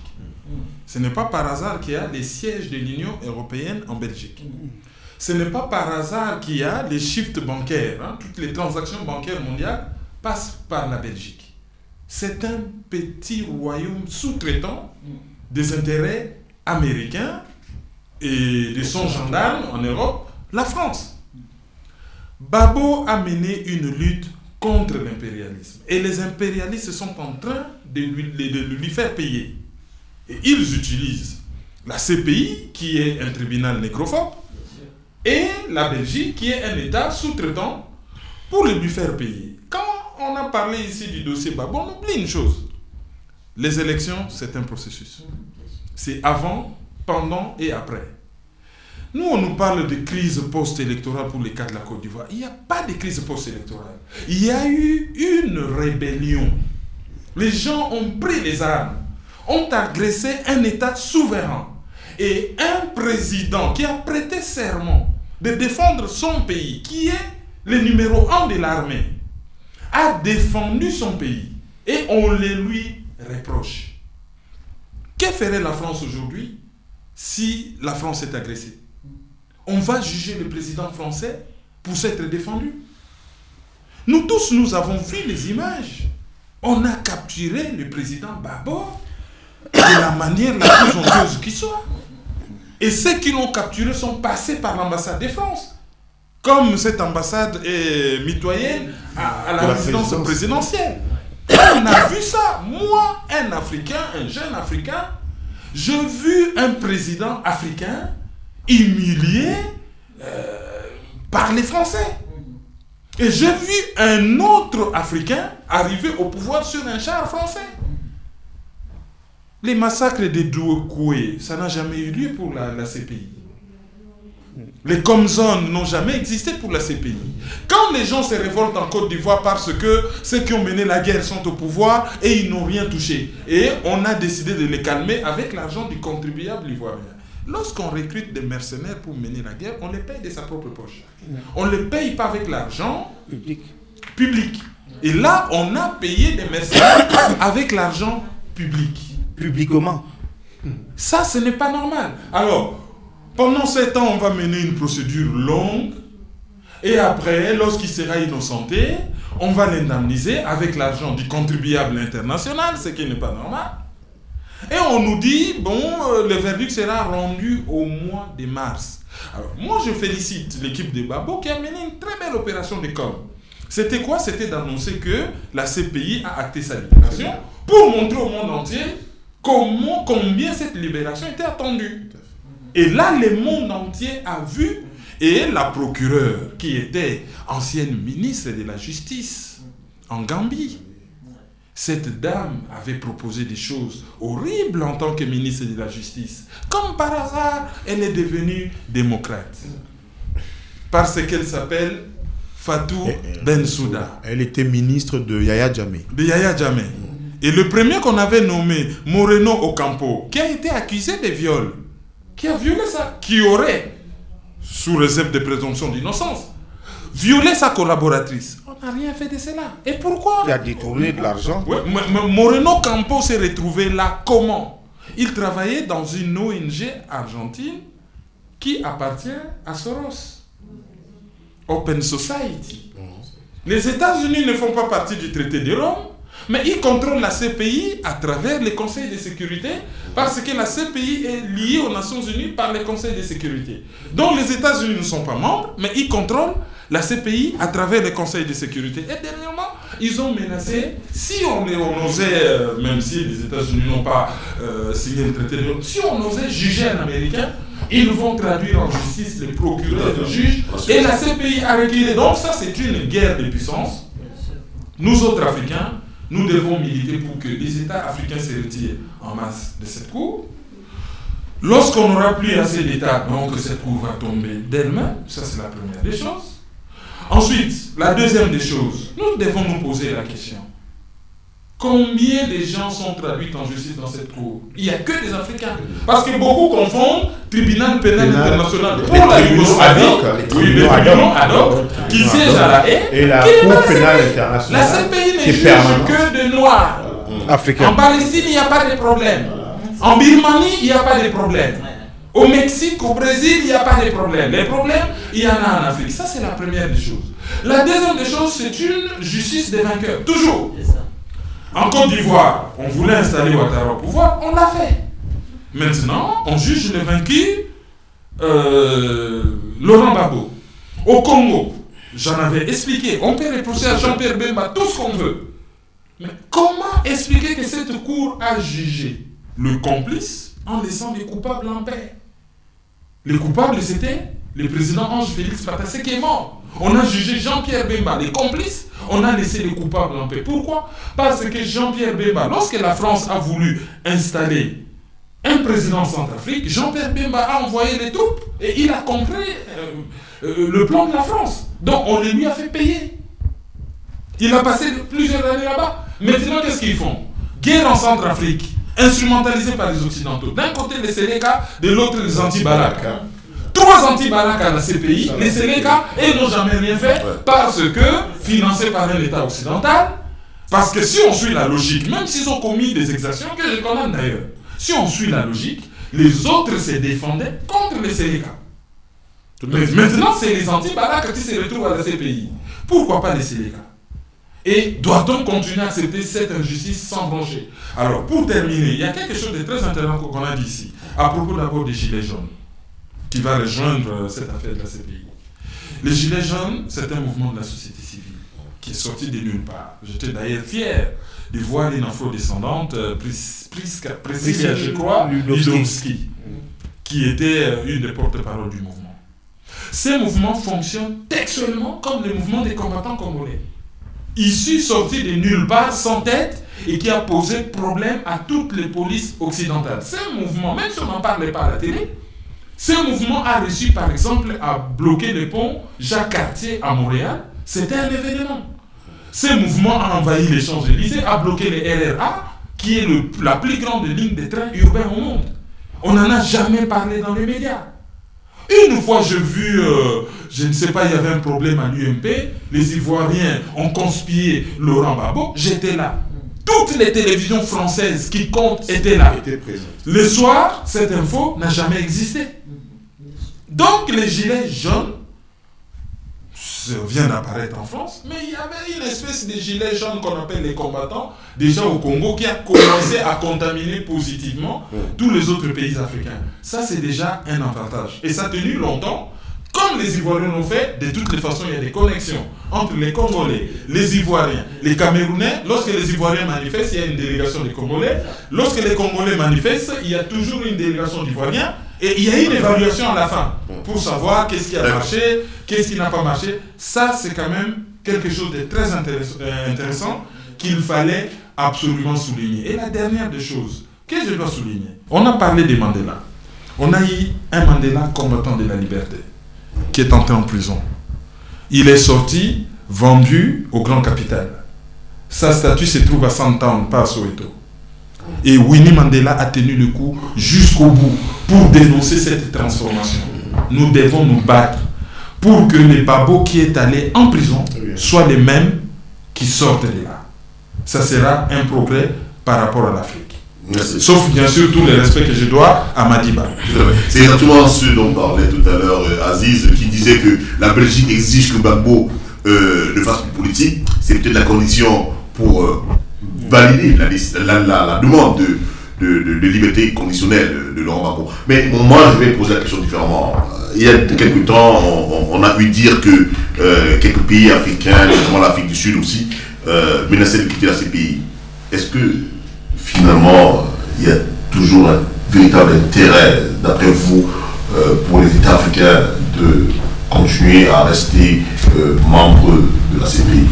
C: Ce n'est pas par hasard qu'il y a les sièges de l'Union européenne en Belgique. Ce n'est pas par hasard qu'il y a les shifts bancaires. Hein. Toutes les transactions bancaires mondiales passent par la Belgique. C'est un petit royaume sous-traitant des intérêts américains et de son gendarme en Europe, la France. Gbagbo a mené une lutte contre l'impérialisme. Et les impérialistes sont en train de lui faire payer. Et ils utilisent la CPI, qui est un tribunal négrophobe, et la Belgique, qui est un État sous-traitant, pour le lui faire payer. Quand on a parlé ici du dossier Gbagbo, on oublie une chose. Les élections, c'est un processus. C'est avant, pendant et après. Nous, on nous parle de crise post-électorale pour les cas de la Côte d'Ivoire. Il n'y a pas de crise post-électorale. Il y a eu une rébellion. Les gens ont pris les armes, ont agressé un État souverain. Et un président qui a prêté serment de défendre son pays, qui est le numéro 1 de l'armée, a défendu son pays. Et on le lui reproche. Que ferait la France aujourd'hui si la France est agressée? On va juger le président français pour s'être défendu. Nous tous, nous avons vu les images. On a capturé le président Gbagbo de la manière la plus honteuse qui soit. Et ceux qui l'ont capturé sont passés par l'ambassade de France. Comme cette ambassade est mitoyenne à la résidence présidentielle. On a vu ça. Moi, un Africain, un jeune Africain, j'ai vu un président africain humilié par les Français. Et j'ai vu un autre Africain arriver au pouvoir sur un char français. Les massacres de Douekoué, ça n'a jamais eu lieu pour la CPI. Les Comzones n'ont jamais existé pour la CPI. Quand les gens se révoltent en Côte d'Ivoire parce que ceux qui ont mené la guerre sont au pouvoir et ils n'ont rien touché. Et on a décidé de les calmer avec l'argent du contribuable ivoirien. Lorsqu'on recrute des mercenaires pour mener la guerre, on les paye de sa propre poche. On ne les paye pas avec l'argent public. Et là, on a payé des mercenaires avec l'argent public.
D: Publiquement.
C: Ça, ce n'est pas normal. Alors, pendant 7 ans, on va mener une procédure longue. Et après, lorsqu'il sera innocenté, on va l'indemniser avec l'argent du contribuable international, ce qui n'est pas normal. Et on nous dit, bon, le verdict sera rendu au mois de mars. Alors, moi, je félicite l'équipe de Gbagbo qui a mené une très belle opération de com. C'était quoi? C'était d'annoncer que la CPI a acté sa libération pour montrer au monde entier combien cette libération était attendue. Et là, le monde entier a vu, et la procureure, qui était ancienne ministre de la Justice en Gambie, cette dame avait proposé des choses horribles en tant que ministre de la Justice. Comme par hasard, elle est devenue démocrate. Parce qu'elle s'appelle Fatou Bensouda.
B: Elle était ministre de Yaya Jammeh.
C: De Yaya Jammeh. Et le premier qu'on avait nommé, Moreno Ocampo, qui a été accusé de viol, qui a violé ça, qui aurait, sous réserve de présomption d'innocence, violé sa collaboratrice. On n'a rien fait de cela. Et pourquoi?
D: Il a détourné de l'argent.
C: Ouais, Moreno Ocampo s'est retrouvé là comment? Il travaillait dans une ONG argentine qui appartient à Soros. Open Society. Les États-Unis ne font pas partie du traité de Rome, mais ils contrôlent la CPI à travers les conseils de sécurité, parce que la CPI est liée aux Nations Unies par les conseils de sécurité. Donc les États-Unis ne sont pas membres, mais ils contrôlent la CPI à travers les conseils de sécurité. Et dernièrement, ils ont menacé, si on osait, même si les États-Unis n'ont pas signé le traité de Rome, si on osait juger un Américain, ils vont traduire en justice les procureurs, les juges, et la CPI a reculé. Donc ça, c'est une guerre de puissance. Nous autres Africains, nous devons militer pour que les États africains se retirent en masse de cette cour. Lorsqu'on n'aura plus assez d'États, donc cette cour va tomber d'elle-même. Ça, c'est la première des choses. Ensuite, la deuxième des choses, nous devons nous poser la question. Combien de gens sont traduits en justice dans cette cour? Il n'y a que des Africains. Parce que beaucoup confondent tribunal pénal international pour la Yougoslavie, les tribunaux ad hoc, qui siègent à la haie,
B: et la Cour pénale internationale.
C: La CPI ne juge que de Noirs.
D: Africains.
C: En Palestine, il n'y a pas de problème. En Birmanie, il n'y a pas de problème. Au Mexique, au Brésil, il n'y a pas de problème. Les problèmes, il y en a en Afrique. Ça, c'est la première des choses. La deuxième des choses, c'est une justice des vainqueurs. Toujours. En Côte d'Ivoire, on voulait installer Ouattara au pouvoir, on l'a fait. Maintenant, on juge le vaincu, Laurent Gbagbo. Au Congo, j'en avais expliqué, on peut reprocher à Jean-Pierre Bemba tout ce qu'on veut. Mais comment expliquer que cette cour a jugé le complice en laissant les coupables en paix? Les coupables, c'était le président Ange Félix Patassé qui est mort. On a jugé Jean-Pierre Bemba, les complices, on a laissé les coupables en paix. Pourquoi? Parce que Jean-Pierre Bemba, lorsque la France a voulu installer un président en Centrafrique, Jean-Pierre Bemba a envoyé les troupes et il a compris le plan de la France. Donc on lui a fait payer. Il a passé plusieurs années là-bas. Maintenant, qu'est-ce qu'ils font? Guerre en Centrafrique, instrumentalisée par les Occidentaux. D'un côté, les Sénéca, de l'autre, les anti-Balaka. 3 anti-Balaka à la CPI, les Sénéca, et n'ont jamais rien fait parce que, financés par un État occidental, parce que si on suit la logique, même s'ils ont commis des exactions, que je condamne d'ailleurs, si on suit la logique, les autres se défendaient contre les Sénéca. Mais maintenant, c'est les anti-Balaka qui se retrouvent à la CPI. Pourquoi pas les Sénéca? Et doit-on continuer à accepter cette injustice sans broncher? Alors, pour terminer, il y a quelque chose de très intéressant qu'on a dit ici, à propos d'abord des Gilets jaunes, qui va rejoindre cette affaire de la CPI. Les Gilets jaunes, c'est un mouvement de la société civile qui est sorti de nulle part. J'étais d'ailleurs fier de voir une afro-descendante, Priscilla, je crois, Ludowski, qui était une des porte-paroles du mouvement. Ces mouvements fonctionnent textuellement comme le mouvement des combattants congolais. Issu, sorti de nulle part, sans tête, et qui a posé problème à toutes les polices occidentales. Ce mouvement, même si on n'en parlait pas à la télé, ce mouvement a réussi, par exemple, à bloquer le pont Jacques-Cartier à Montréal. C'était un événement. Ce mouvement a envahi les Champs-Élysées, a bloqué les RRA, qui est la plus grande ligne de train urbain au monde. On n'en a jamais parlé dans les médias. Une fois, j'ai vu, je ne sais pas, il y avait un problème à l'UMP, les Ivoiriens ont conspiré Laurent Gbagbo, j'étais là. Toutes les télévisions françaises qui comptent étaient là. Le soir, cette info n'a jamais existé. Donc, les Gilets jaunes, ça vient d'apparaître en France, mais il y avait une espèce de Gilets jaunes qu'on appelle les combattants, déjà au Congo, qui a commencé à contaminer positivement tous les autres pays africains. Ça, c'est déjà un avantage. Et ça a tenu longtemps. Comme les Ivoiriens l'ont fait, de toutes les façons, il y a des connexions entre les Congolais, les Ivoiriens, les Camerounais. Lorsque les Ivoiriens manifestent, il y a une délégation des Congolais. Lorsque les Congolais manifestent, il y a toujours une délégation d'Ivoiriens. Et il y a une évaluation à la fin pour savoir qu'est-ce qui a marché, qu'est-ce qui n'a pas marché. Ça, c'est quand même quelque chose de très intéressant qu'il fallait absolument souligner. Et la dernière des choses que je dois souligner, on a parlé de Mandela. On a eu un Mandela combattant de la liberté qui est entré en prison. Il est sorti, vendu au grand capital. Sa statue se trouve à Sandtown, pas à Soweto. Et Winnie Mandela a tenu le coup jusqu'au bout pour dénoncer cette transformation. Nous devons nous battre pour que les Gbagbo qui est allé en prison soient les mêmes qui sortent de là. Ça sera un progrès par rapport à l'Afrique.
A: Merci.
C: Sauf bien sûr tout le respect que je dois à Madiba.
A: C'est exactement ce dont parlait tout à l'heure Aziz, qui disait que la Belgique exige que Gbagbo ne fasse plus politique. C'est peut-être la condition pour valider la demande de liberté conditionnelle de Laurent Gbagbo. Mais moi, je vais poser la question différemment. Il y a quelques temps, on a eu dire que quelques pays africains, notamment l'Afrique du Sud aussi, menaçaient de quitter la CPI. Est-ce que finalement, il y a toujours un véritable intérêt, d'après vous, pour les États africains de continuer à rester membres de la CPI?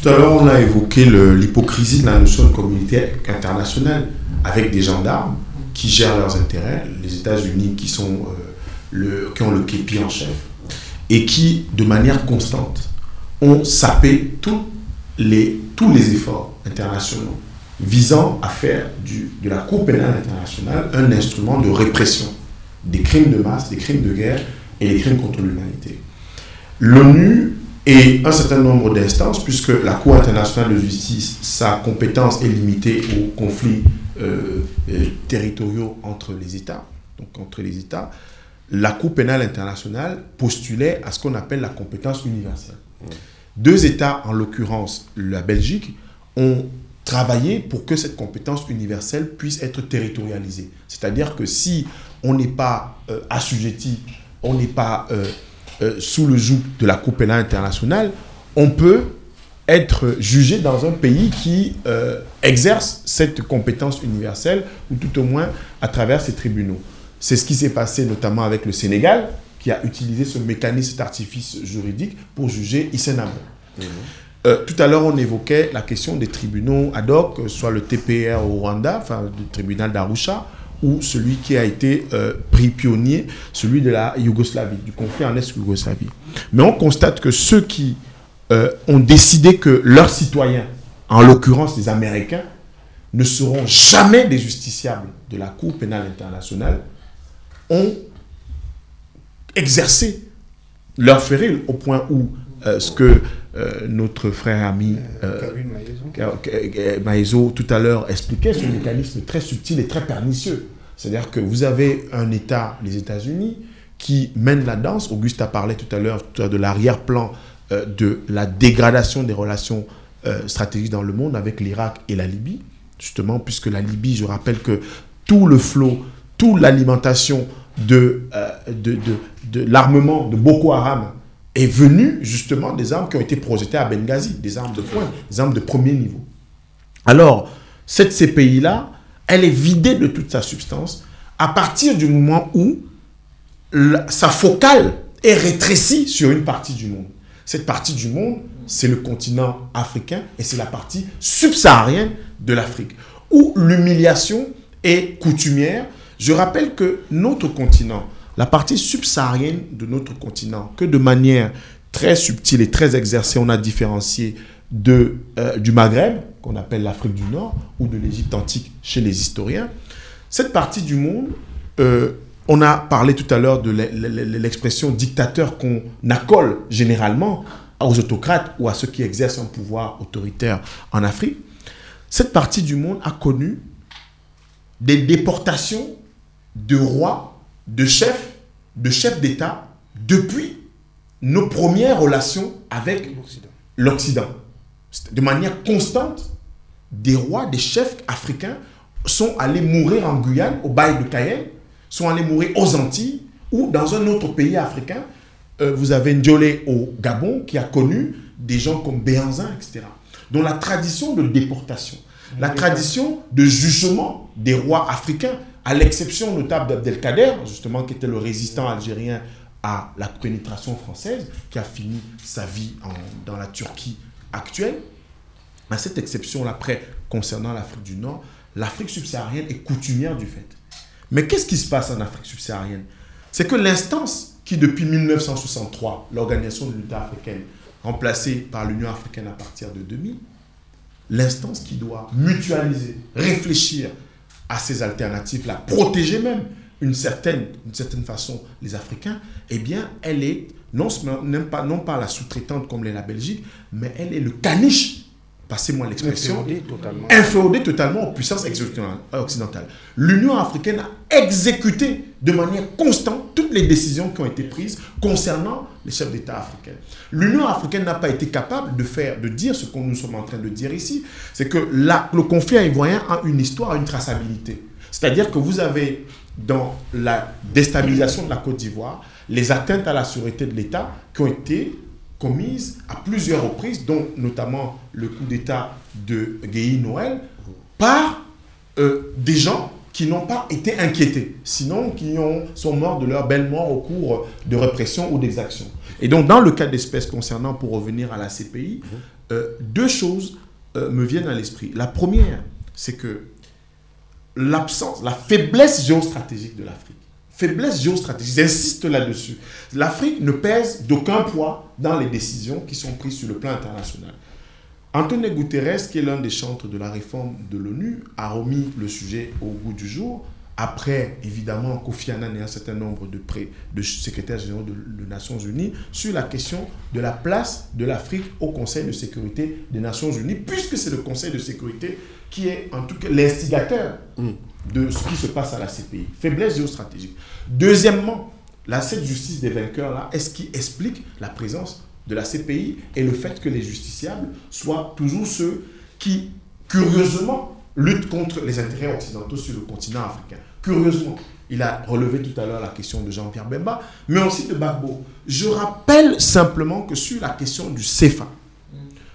B: Tout à l'heure, on a évoqué l'hypocrisie de la notion de communauté internationale avec des gendarmes qui gèrent leurs intérêts, les États-Unis qui ont le képi en chef et qui, de manière constante, ont sapé tous les efforts internationaux visant à faire de la Cour pénale internationale un instrument de répression des crimes de masse, des crimes de guerre et des crimes contre l'humanité. L'ONU et un certain nombre d'instances, puisque la Cour internationale de justice, sa compétence est limitée aux conflits territoriaux entre les États, donc entre les États, la Cour pénale internationale postulait à ce qu'on appelle la compétence universelle. Deux États, en l'occurrence la Belgique, ont travailler pour que cette compétence universelle puisse être territorialisée. C'est-à-dire que si on n'est pas assujetti, on n'est pas sous le joug de la Cour pénale internationale, on peut être jugé dans un pays qui exerce cette compétence universelle, ou tout au moins à travers ses tribunaux. C'est ce qui s'est passé notamment avec le Sénégal, qui a utilisé ce mécanisme, cet artifice juridique pour juger Hissène Habré. Tout à l'heure, on évoquait la question des tribunaux ad hoc, soit le TPR au Rwanda, enfin le tribunal d'Arusha, ou celui qui a été pris pionnier, celui de la Yougoslavie, du conflit en ex-Yougoslavie. Mais on constate que ceux qui ont décidé que leurs citoyens, en l'occurrence les Américains, ne seront jamais des justiciables de la Cour pénale internationale, ont exercé leur féril au point où ce que notre frère ami Maïzo tout à l'heure expliquait, ce mécanisme très subtil et très pernicieux. C'est-à-dire que vous avez un État, les États-Unis, qui mène la danse. Auguste a parlé tout à l'heure de l'arrière-plan de la dégradation des relations stratégiques dans le monde avec l'Irak et la Libye, justement, puisque la Libye, je rappelle que tout le flot, toute l'alimentation de l'armement de Boko Haram est venu justement des armes qui ont été projetées à Benghazi, des armes de poing, des armes de premier niveau. Alors, cette CPI-là, elle est vidée de toute sa substance à partir du moment où sa focale est rétrécie sur une partie du monde. Cette partie du monde, c'est le continent africain et c'est la partie subsaharienne de l'Afrique, où l'humiliation est coutumière. Je rappelle que notre continent, la partie subsaharienne de notre continent, que de manière très subtile et très exercée, on a différencié du Maghreb, qu'on appelle l'Afrique du Nord, ou de l'Égypte antique chez les historiens. Cette partie du monde, on a parlé tout à l'heure de l'expression dictateur qu'on accole généralement aux autocrates ou à ceux qui exercent un pouvoir autoritaire en Afrique. Cette partie du monde a connu des déportations de rois, de chefs d'État depuis nos premières relations avec l'Occident. De manière constante, des rois, des chefs africains sont allés mourir en Guyane, au bail de Cayenne, sont allés mourir aux Antilles ou dans un autre pays africain. Vous avez Ndiolé au Gabon qui a connu des gens comme Béhanzin, etc. Donc la tradition de déportation, la tradition de jugement des rois africains, à l'exception notable d'Abdelkader, justement, qui était le résistant algérien à la pénétration française, qui a fini sa vie dans la Turquie actuelle. À cette exception-là, après, concernant l'Afrique du Nord, l'Afrique subsaharienne est coutumière du fait. Mais qu'est-ce qui se passe en Afrique subsaharienne? C'est que l'instance qui, depuis 1963, l'Organisation de l'Unité africaine, remplacée par l'Union africaine à partir de 2000, l'instance qui doit mutualiser, réfléchir à ces alternatives-là, protéger même d'une certaine façon les Africains, eh bien, elle est non pas la sous-traitante comme l'est la Belgique, mais elle est le caniche, passez-moi l'expression, inféodée totalement aux puissances occidentales. L'Union africaine a exécuté de manière constante toutes les décisions qui ont été prises concernant les chefs d'État africains. L'Union africaine n'a pas été capable de dire ce que nous sommes en train de dire ici, c'est que le conflit ivoirien a une histoire, une traçabilité. C'est-à-dire que vous avez dans la déstabilisation de la Côte d'Ivoire les atteintes à la sûreté de l'État qui ont été commises à plusieurs reprises, dont notamment le coup d'État de Guéhi Noël, par des gens qui n'ont pas été inquiétés, sinon qui sont morts de leur belle mort au cours de répression ou d'exaction. Et donc, dans le cas d'espèce concernant, pour revenir à la CPI, deux choses me viennent à l'esprit. La première, c'est que l'absence, la faiblesse géostratégique de l'Afrique, faiblesse géostratégique, j'insiste là-dessus. L'Afrique ne pèse d'aucun poids dans les décisions qui sont prises sur le plan international. Antonio Guterres, qui est l'un des chantres de la réforme de l'ONU, a remis le sujet au goût du jour, après, évidemment, Kofi Annan et un certain nombre de secrétaires généraux des Nations Unies, sur la question de la place de l'Afrique au Conseil de sécurité des Nations Unies, puisque c'est le Conseil de sécurité qui est en tout cas l'instigateur de ce qui se passe à la CPI. Faiblesse géostratégique. Deuxièmement, cette justice des vainqueurs-là, est-ce qui explique la présence de la CPI et le fait que les justiciables soient toujours ceux qui curieusement, lutte contre les intérêts occidentaux sur le continent africain. Curieusement, il a relevé tout à l'heure la question de Jean-Pierre Bemba, mais aussi de Gbagbo. Je rappelle simplement que sur la question du CFA,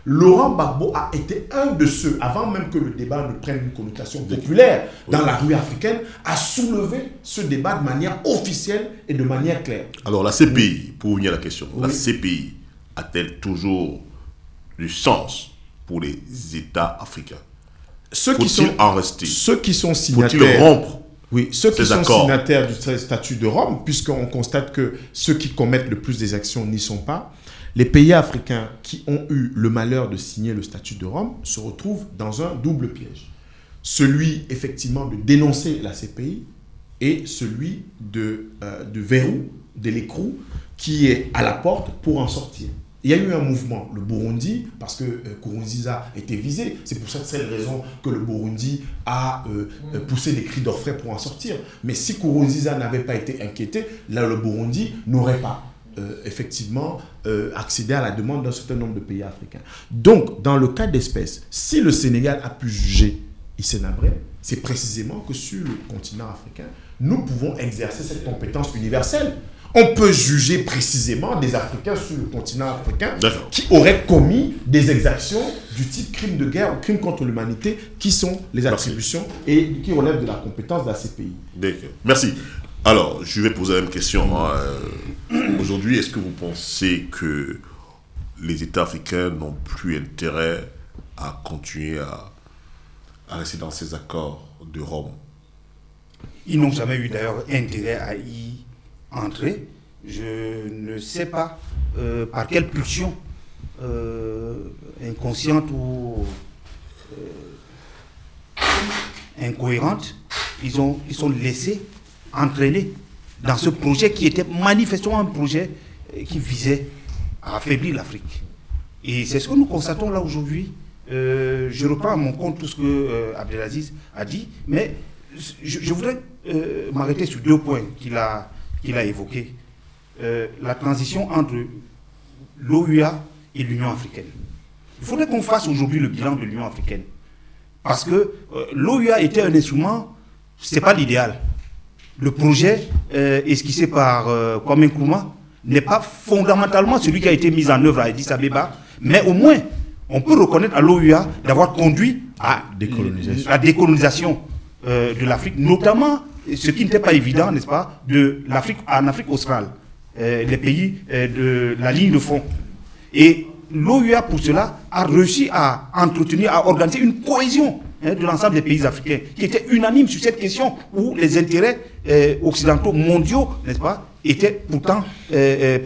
B: Laurent Gbagbo a été un de ceux, avant même que le débat ne prenne une connotation populaire dans la rue africaine, à soulever ce débat de manière officielle et de manière claire.
A: Alors la CPI, pour revenir à la question, la CPI a-t-elle toujours du sens pour les États africains? Faut-il en rester?
B: Ceux qui sont signataires...
A: Faut-il rompre?
B: Oui, ceux qui sont signataires du statut de Rome, puisqu'on constate que ceux qui commettent le plus des actions n'y sont pas, les pays africains qui ont eu le malheur de signer le statut de Rome se retrouvent dans un double piège. Celui, effectivement, de dénoncer la CPI et celui de verrou, de l'écrou, qui est à la porte pour en sortir. Il y a eu un mouvement, le Burundi, parce que Nkurunziza était visé. C'est pour cette raison que le Burundi a poussé des cris d'orfraie pour en sortir. Mais si Nkurunziza n'avait pas été inquiété, là, le Burundi n'aurait pas effectivement accédé à la demande d'un certain nombre de pays africains. Donc, dans le cas d'espèce, si le Sénégal a pu juger Hissène Habré, c'est précisément que sur le continent africain, nous pouvons exercer cette compétence universelle. On peut juger précisément des Africains sur le continent africain qui auraient commis des exactions du type crime de guerre ou crime contre l'humanité, qui sont les attributions et qui relèvent de la compétence de la CPI.
A: D'accord. Merci. Alors, je vais poser une question. Aujourd'hui, est-ce que vous pensez que les États africains n'ont plus intérêt à continuer à rester dans ces accords de Rome?
D: Ils n'ont jamais eu d'ailleurs intérêt à y entrer. Je ne sais pas par quelle pulsion inconsciente ou incohérente ils sont laissés entraîner dans ce projet qui était manifestement un projet qui visait à affaiblir l'Afrique. Et c'est ce que nous constatons là aujourd'hui. Je reprends à mon compte tout ce que Abdelaziz a dit, mais je voudrais m'arrêter sur deux points qu'il a évoqués. La transition entre l'OUA et l'Union africaine. Il faudrait qu'on fasse aujourd'hui le bilan de l'Union africaine. Parce que l'OUA était un instrument, ce n'est pas l'idéal. Le projet esquissé par Kwame Nkrumah n'est pas fondamentalement celui qui a été mis en œuvre à Addis Abeba, mais au moins, on peut reconnaître à l'OUA d'avoir conduit à la décolonisation de l'Afrique, notamment ce qui n'était pas évident, n'est-ce pas, en Afrique australe, les pays de la ligne de front. Et l'OUA, pour cela, a réussi à entretenir, à organiser une cohésion de l'ensemble des pays africains, qui étaient unanimes sur cette question, où les intérêts occidentaux mondiaux, n'est-ce pas, étaient pourtant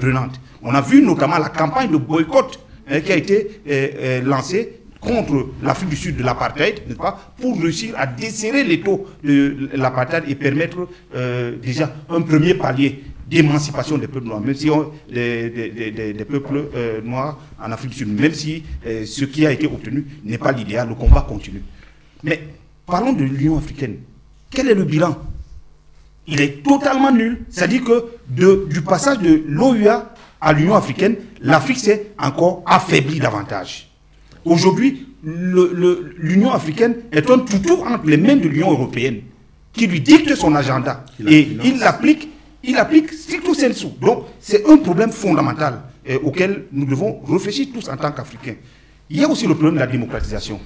D: prenantes. On a vu notamment la campagne de boycott qui a été lancée contre l'Afrique du Sud de l'apartheid, n'est-ce pas, pour réussir à desserrer les taux de l'apartheid et permettre déjà un premier palier d'émancipation des peuples noirs, même si des peuples noirs en Afrique du Sud, même si ce qui a été obtenu n'est pas l'idéal, le combat continue. Mais parlons de l'Union africaine. Quel est le bilan? Il est totalement nul. C'est-à-dire que du passage de l'OUA à l'Union africaine, l'Afrique s'est encore affaiblie davantage. Aujourd'hui, l'Union africaine est un toutou entre les mains de l'Union européenne, qui lui dicte son agenda. Et il l'applique stricto sensu. Donc, c'est un problème fondamental auquel nous devons réfléchir tous en tant qu'Africains. Il y a aussi le problème de la démocratisation.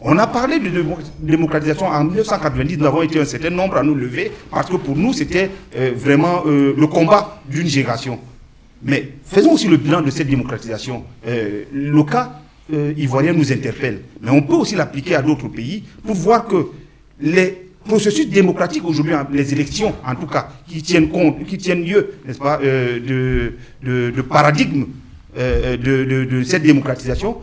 D: On a parlé de démocratisation en 1990, nous avons été un certain nombre à nous lever, parce que pour nous, c'était vraiment le combat d'une génération. Mais faisons aussi le bilan de cette démocratisation. Le cas ivoirien nous interpelle, mais on peut aussi l'appliquer à d'autres pays pour voir que les processus démocratiques aujourd'hui, les élections en tout cas, qui tiennent lieu, n'est-ce pas, de paradigme de cette démocratisation,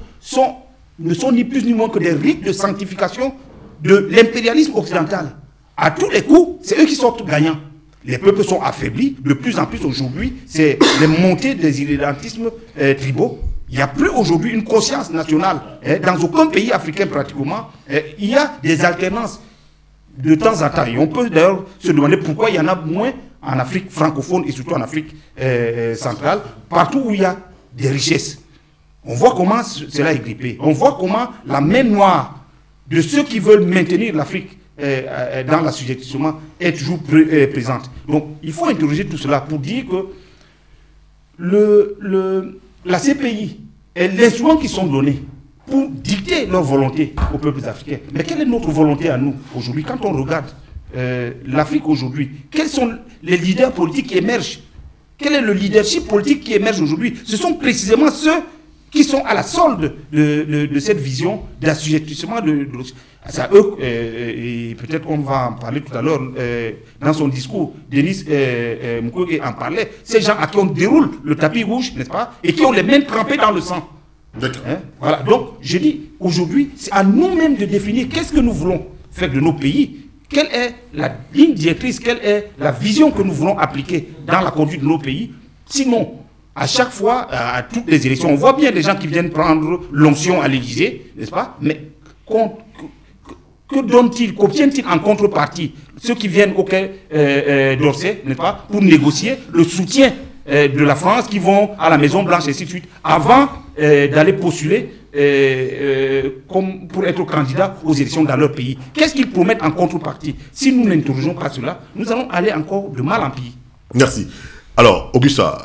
D: ne sont ni plus ni moins que des rites de sanctification de l'impérialisme occidental. À tous les coups, c'est eux qui sortent gagnants. Les peuples sont affaiblis, de plus en plus aujourd'hui, c'est les montées des irrédentismes tribaux. Il n'y a plus aujourd'hui une conscience nationale. Dans aucun pays africain pratiquement, il y a des alternances de temps en temps. Et on peut d'ailleurs se demander pourquoi il y en a moins en Afrique francophone et surtout en Afrique centrale, partout où il y a des richesses. On voit comment cela est grippé. On voit comment la main noire de ceux qui veulent maintenir l'Afrique dans l'assujettissement est toujours présente. Donc, il faut interroger tout cela pour dire que la CPI est l'instrument qui sont donnés pour dicter leur volonté aux peuples africains. Mais quelle est notre volonté à nous aujourd'hui? Quand on regarde l'Afrique aujourd'hui, quels sont les leaders politiques qui émergent? Quel est le leadership politique qui émerge aujourd'hui? Ce sont précisément ceux qui sont à la solde de cette vision d'assujettissement de c'est à eux, et peut-être qu'on va en parler tout à l'heure, dans son discours, Denis Mukwege en parlait, ces gens à qui on déroule le tapis rouge, n'est-ce pas, et qui ont les mains trempées dans le sang. Hein? Voilà. Donc, je dis, aujourd'hui, c'est à nous-mêmes de définir qu'est-ce que nous voulons faire de nos pays, quelle est la ligne directrice, quelle est la vision que nous voulons appliquer dans la conduite de nos pays. Sinon, à chaque fois, à toutes les élections, on voit bien des gens qui viennent prendre l'onction à l'Élysée, n'est-ce pas? Mais que donnent-ils, qu'obtiennent-ils en contrepartie? Ceux qui viennent au Quai d'Orsay, n'est-ce pas, pour négocier le soutien de la France, qui vont à la Maison Blanche et ainsi de suite, avant d'aller postuler comme pour être candidat aux élections dans leur pays. Qu'est-ce qu'ils promettent en contrepartie? Si nous n'interrogeons pas cela, nous allons aller encore de mal en pis.
A: Merci. Alors, Augusta,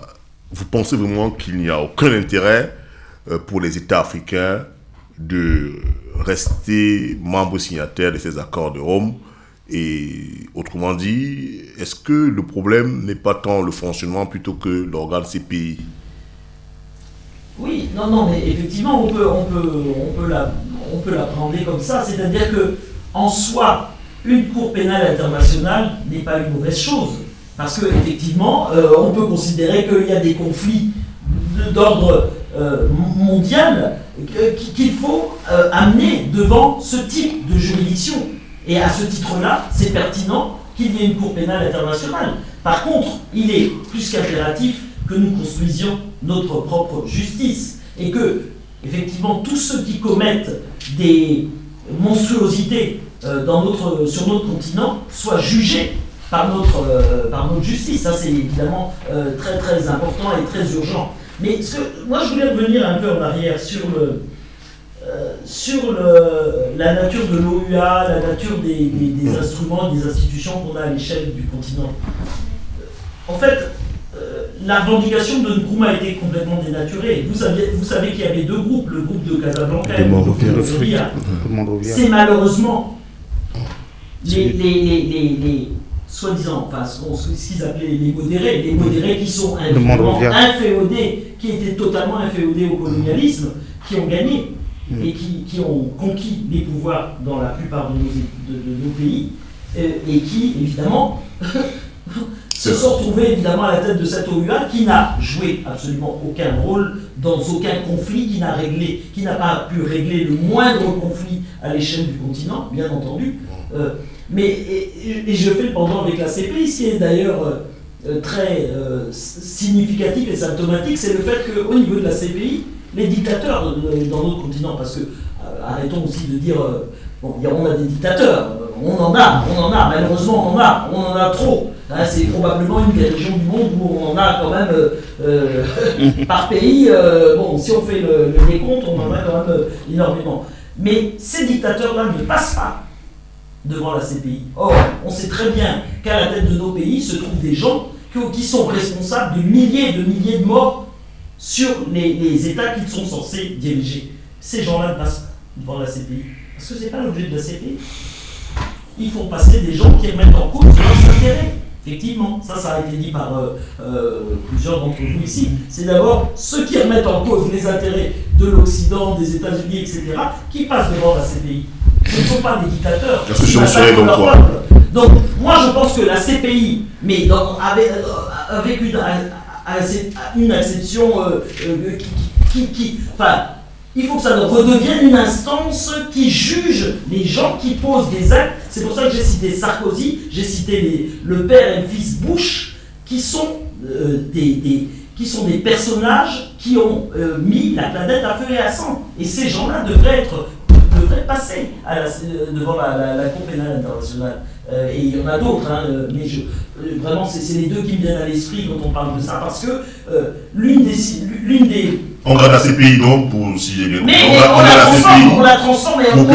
A: vous pensez vraiment qu'il n'y a aucun intérêt pour les États africains de rester membres signataires de ces accords de Rome? Et autrement dit, est-ce que le problème n'est pas tant le fonctionnement plutôt que l'organe CPI?
E: Oui, non, mais effectivement, on peut l'appréhender comme ça. C'est-à-dire que, en soi, une Cour pénale internationale n'est pas une mauvaise chose. Parce qu'effectivement, on peut considérer qu'il y a des conflits d'ordre mondial qu'il faut amener devant ce type de juridiction. Et à ce titre-là, c'est pertinent qu'il y ait une Cour pénale internationale. Par contre, il est plus qu'impératif que nous construisions notre propre justice. Et que, effectivement, tous ceux qui commettent des monstruosités sur notre continent soient jugés par notre justice. Ça, c'est évidemment très très important et très urgent. Mais moi, je voulais revenir un peu en arrière sur la nature de l'OUA, la nature des instruments, des institutions qu'on a à l'échelle du continent. En fait, la revendication de Nkrumah a été complètement dénaturée. Vous savez qu'il y avait deux groupes, le groupe de Casablanca et le groupe de Monrovia. C'est malheureusement les soi-disant, enfin, ce qu'ils appelaient les modérés qui sont inféodés, qui étaient totalement inféodés au colonialisme, qui ont gagné et qui ont conquis les pouvoirs dans la plupart de nos pays, et qui, évidemment, se sont retrouvés évidemment à la tête de cette OUA qui n'a joué absolument aucun rôle dans aucun conflit, qui n'a pas pu régler le moindre conflit à l'échelle du continent, bien entendu. Et je fais le pendant avec la CPI, ce qui est d'ailleurs très significatif et symptomatique, c'est le fait qu'au niveau de la CPI, les dictateurs dans notre continent, parce que arrêtons aussi de dire on a des dictateurs, on en a, malheureusement on en a trop. Hein, c'est probablement une des régions du monde où on en a quand même par pays, si on fait le décompte, on en a quand même énormément. Mais ces dictateurs-là ne passent pas devant la CPI. Or, on sait très bien qu'à la tête de nos pays se trouvent des gens qui sont responsables de milliers de morts sur les États qu'ils sont censés diriger. Ces gens-là ne passent pas devant la CPI. Parce que ce n'est pas l'objet de la CPI. Il faut passer des gens qui remettent en cause leurs intérêts. Effectivement, ça a été dit par plusieurs d'entre vous ici. C'est d'abord ceux qui remettent en cause les intérêts de l'Occident, des États-Unis, etc., qui passent devant la CPI. Ce ne sont pas des dictateurs. Donc, moi, je pense que la CPI, mais avec une acception il faut que ça redevienne une instance qui juge les gens qui posent des actes. C'est pour ça que j'ai cité Sarkozy, j'ai cité le père et le fils Bush, qui sont des personnages qui ont mis la planète à feu et à sang. Et ces gens-là devraient passer devant la Cour pénale internationale. Et il y en a d'autres, hein, mais vraiment c'est les deux qui me viennent à l'esprit quand on parle de ça, parce que l'une des
A: On garde la CPI donc pour si j'ai bien compris.
E: On la transforme et on en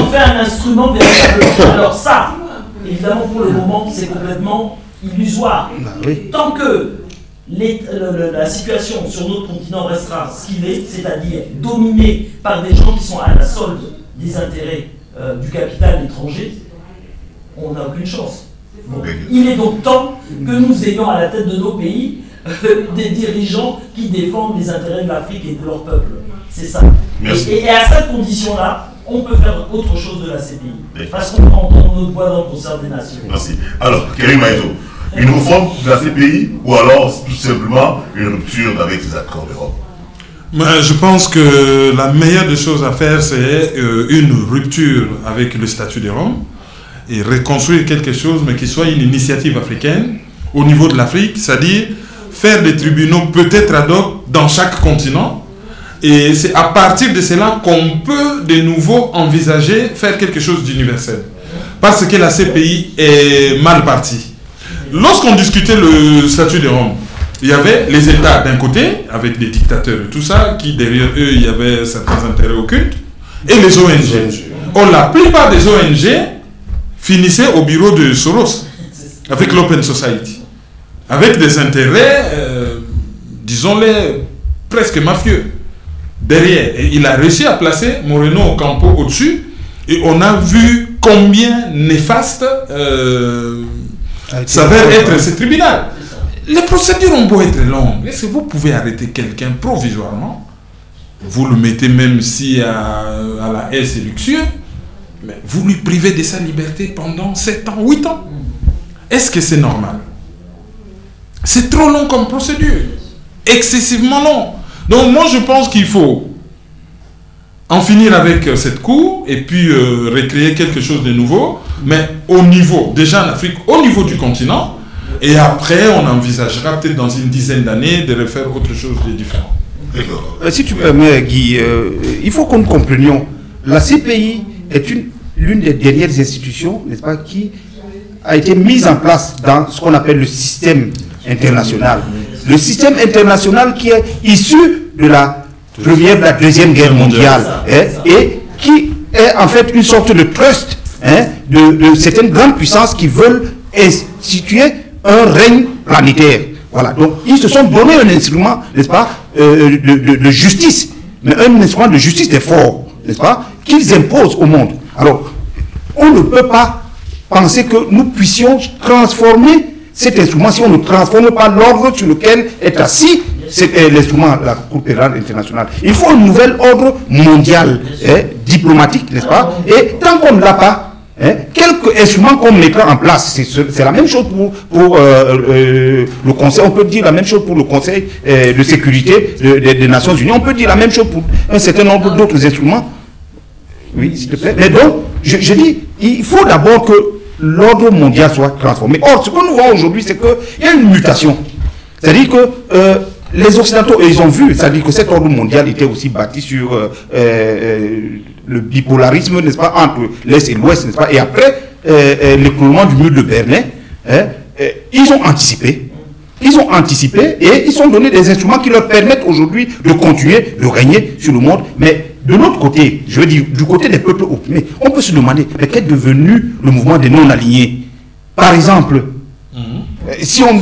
E: fait un instrument véritable. Alors ça, évidemment pour le moment, c'est complètement illusoire. Tant que la situation sur notre continent restera ce qu'il est, c'est-à-dire dominée par des gens qui sont à la solde des intérêts du capital étranger, on n'a aucune chance. Bon. Il est donc temps que nous ayons à la tête de nos pays des dirigeants qui défendent les intérêts de l'Afrique et de leur peuple. C'est ça. Et à cette condition-là, on peut faire autre chose de la CPI. Parce qu'on prend notre voix dans le concert des nations.
A: Merci. Alors, Karim Maïzo, une réforme de la CPI ou alors tout simplement une rupture avec ces accords d'Europe?
C: Je pense que la meilleure des choses à faire, c'est une rupture avec le statut de Rome et reconstruire quelque chose, mais qui soit une initiative africaine au niveau de l'Afrique, c'est-à-dire faire des tribunaux peut-être ad hoc dans chaque continent. Et c'est à partir de cela qu'on peut de nouveau envisager faire quelque chose d'universel. Parce que la CPI est mal partie. Lorsqu'on discutait le statut de Rome, il y avait les États d'un côté, avec des dictateurs et tout ça, qui derrière eux, il y avait certains intérêts occultes, et les ONG. Or, la plupart des ONG finissaient au bureau de Soros, avec l'Open Society, avec des intérêts, disons-les, presque mafieux, derrière. Et il a réussi à placer Moreno Ocampo au-dessus, et on a vu combien néfaste s'avère être ce tribunal. Les procédures ont beau être longues. Est-ce que vous pouvez arrêter quelqu'un provisoirement? Vous le mettez même si à la haie c'est luxueux, mais vous lui privez de sa liberté pendant 7 ans, 8 ans. Est-ce que c'est normal? C'est trop long comme procédure. Excessivement long. Donc moi je pense qu'il faut en finir avec cette cour et puis recréer quelque chose de nouveau, mais au niveau, déjà en Afrique, au niveau du continent. Et après, on envisagera peut-être dans une dizaine d'années de refaire autre chose de différent.
D: Si tu permets, Guy, il faut que nous comprenions. La CPI est l'une des dernières institutions, n'est-ce pas, qui a été mise en place dans ce qu'on appelle le système international. Le système international qui est issu de la Première, de la Deuxième Guerre mondiale, et qui est en fait une sorte de trust de certaines grandes puissances qui veulent instituer un règne planétaire. Voilà. Donc, ils se sont donné un instrument, n'est-ce pas, de justice, mais un instrument de justice des forts, n'est-ce pas, qu'ils imposent au monde. Alors, on ne peut pas penser que nous puissions transformer cet instrument si on ne transforme pas l'ordre sur lequel est assis l'instrument de la Cour pénale internationale. Il faut un nouvel ordre mondial, diplomatique, n'est-ce pas, et tant qu'on ne l'a pas, quelques instruments qu'on mettra en place, c'est la même chose pour le Conseil, on peut dire la même chose pour le Conseil de sécurité des Nations Unies, on peut dire la même chose pour un certain nombre d'autres instruments. Oui, s'il te plaît. Mais donc, je dis, il faut d'abord que l'ordre mondial soit transformé. Or, ce que nous voyons aujourd'hui, c'est qu'il y a une mutation. C'est-à-dire que les Occidentaux, ils ont vu, c'est-à-dire que cet ordre mondial était aussi bâti sur le bipolarisme, n'est-ce pas, entre l'Est et l'Ouest, n'est-ce pas, et après l'écroulement du mur de Berlin, ils ont anticipé. Ils ont anticipé et ils ont donné des instruments qui leur permettent aujourd'hui de continuer de régner sur le monde. Mais de l'autre côté, je veux dire, du côté des peuples opprimés, on peut se demander, mais qu'est devenu le mouvement des non-alignés? Par exemple, si on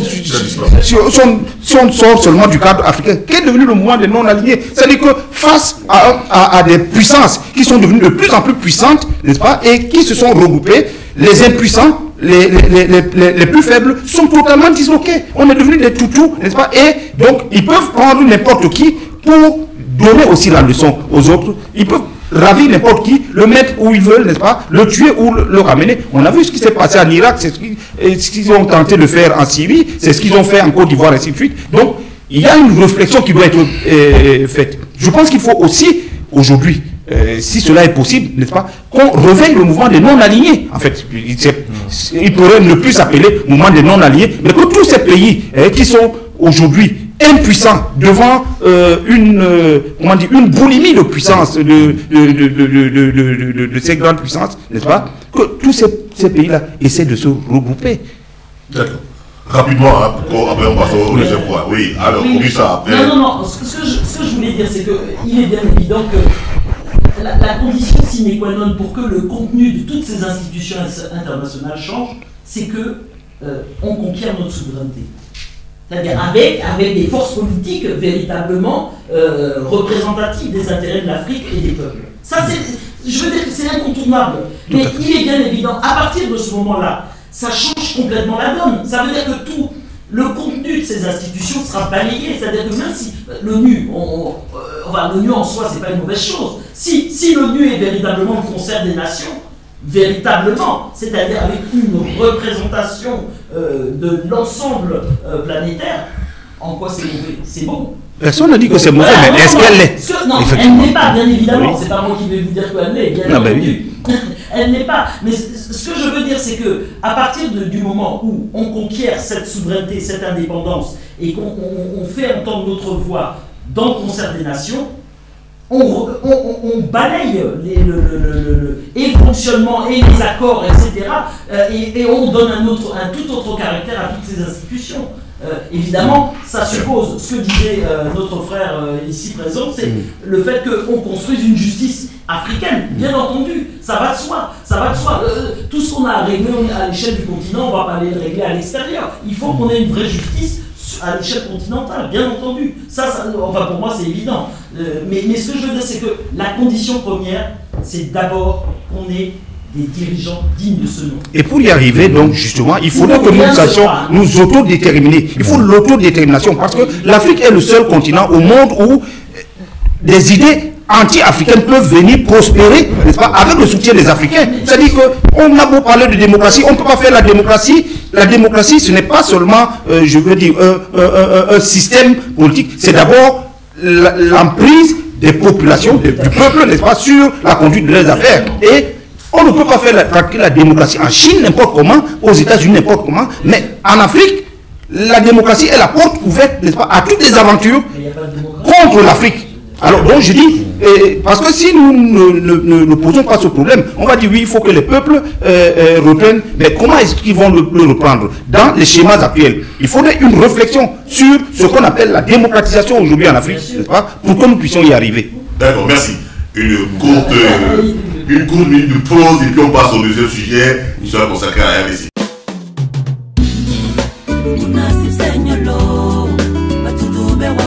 D: sort seulement du cadre africain, qu'est devenu le mouvement des non-alignés? C'est-à-dire que face à des puissances qui sont devenues de plus en plus puissantes, n'est-ce pas, et qui se sont regroupées, les impuissants, les plus faibles sont totalement disloqués. On est devenus des toutous, n'est-ce pas? Et donc, ils peuvent prendre n'importe qui pour donner aussi la leçon aux autres. Ils peuvent ravir n'importe qui, le mettre où ils veulent, n'est-ce pas? Le tuer ou le ramener. On a vu ce qui s'est passé en Irak, c'est ce qu'ils ont tenté de faire en Syrie, c'est ce qu'ils ont fait en Côte d'Ivoire, et ainsi de suite. Donc, il y a une réflexion qui doit être faite. Je pense qu'il faut aussi, aujourd'hui, si cela est possible, n'est-ce pas, qu'on réveille le mouvement des non-alignés. En fait, il pourrait ne plus s'appeler mouvement des non-alignés, mais que tous ces pays qui sont aujourd'hui impuissants devant une boulimie de puissance de ces grandes puissances, n'est-ce pas, que tous ces pays-là essaient de se regrouper.
A: D'accord. Rapidement, hein, après on passe au deuxième point. Oui, alors, on dit ça après.
E: Non, ce que je voulais dire, c'est qu'il est bien évident que la condition sine qua non pour que le contenu de toutes ces institutions internationales change, c'est que on conquiert notre souveraineté. C'est-à-dire avec des forces politiques véritablement représentatives des intérêts de l'Afrique et des peuples. Ça, je veux dire que c'est incontournable. Mais il est bien évident, à partir de ce moment-là, ça change complètement la donne. Ça veut dire que tout le contenu de ces institutions sera balayé. C'est-à-dire que même si l'ONU, l'ONU en soi, c'est pas une mauvaise chose. Si l'ONU est véritablement le concert des nations, véritablement, c'est-à-dire avec une représentation de l'ensemble planétaire, en quoi c'est mauvais? C'est bon.
D: Personne n'a dit que c'est mauvais, mais est-ce qu'elle l'est?
E: Non, elle n'est pas, bien évidemment. Oui. C'est pas moi qui vais vous dire qu'elle l'est, bien entendu. Oui. Elle n'est pas. Mais ce que je veux dire, c'est que à partir du moment où on conquiert cette souveraineté, cette indépendance, et qu'on fait entendre notre voix dans le concert des nations, on balaye et le fonctionnement et les accords, etc. Et on donne un tout autre caractère à toutes ces institutions. Évidemment, ça suppose, ce que disait notre frère ici présent, c'est le fait qu'on construise une justice africaine, bien entendu, ça va de soi, tout ce qu'on a à régler à l'échelle du continent, on ne va pas aller le régler à l'extérieur. Il faut qu'on ait une vraie justice à l'échelle continentale, bien entendu. Enfin pour moi c'est évident. Mais ce que je veux dire, c'est que la condition première, c'est d'abord qu'on ait des dirigeants dignes de ce nom.
D: Et pour y arriver, donc, justement, il faudrait que nous sachions nous autodéterminer. Il faut l'autodétermination, parce que l'Afrique est le seul continent au monde où des idées anti-africaines peuvent venir prospérer, n'est-ce pas, avec le soutien des Africains. C'est-à-dire qu'on a beau parler de démocratie, on ne peut pas faire la démocratie. La démocratie, ce n'est pas seulement, je veux dire, un système politique. C'est d'abord l'emprise des populations, du peuple, n'est-ce pas, sur la conduite de leurs affaires. Et on ne peut pas faire la démocratie en Chine n'importe comment, aux États-Unis n'importe comment, mais en Afrique, la démocratie est la porte ouverte, n'est-ce pas, à toutes les aventures contre l'Afrique. Alors donc je dis, parce que si nous ne posons pas ce problème, on va dire oui, il faut que les peuples reprennent, mais comment est-ce qu'ils vont le reprendre? Dans les schémas actuels, il faudrait une réflexion sur ce qu'on appelle la démocratisation aujourd'hui en Afrique, n'est-ce pas, pour que nous puissions y arriver.
A: D'accord, merci. Une courte minute de pause et puis on passe au deuxième sujet qui sera consacré à RDC.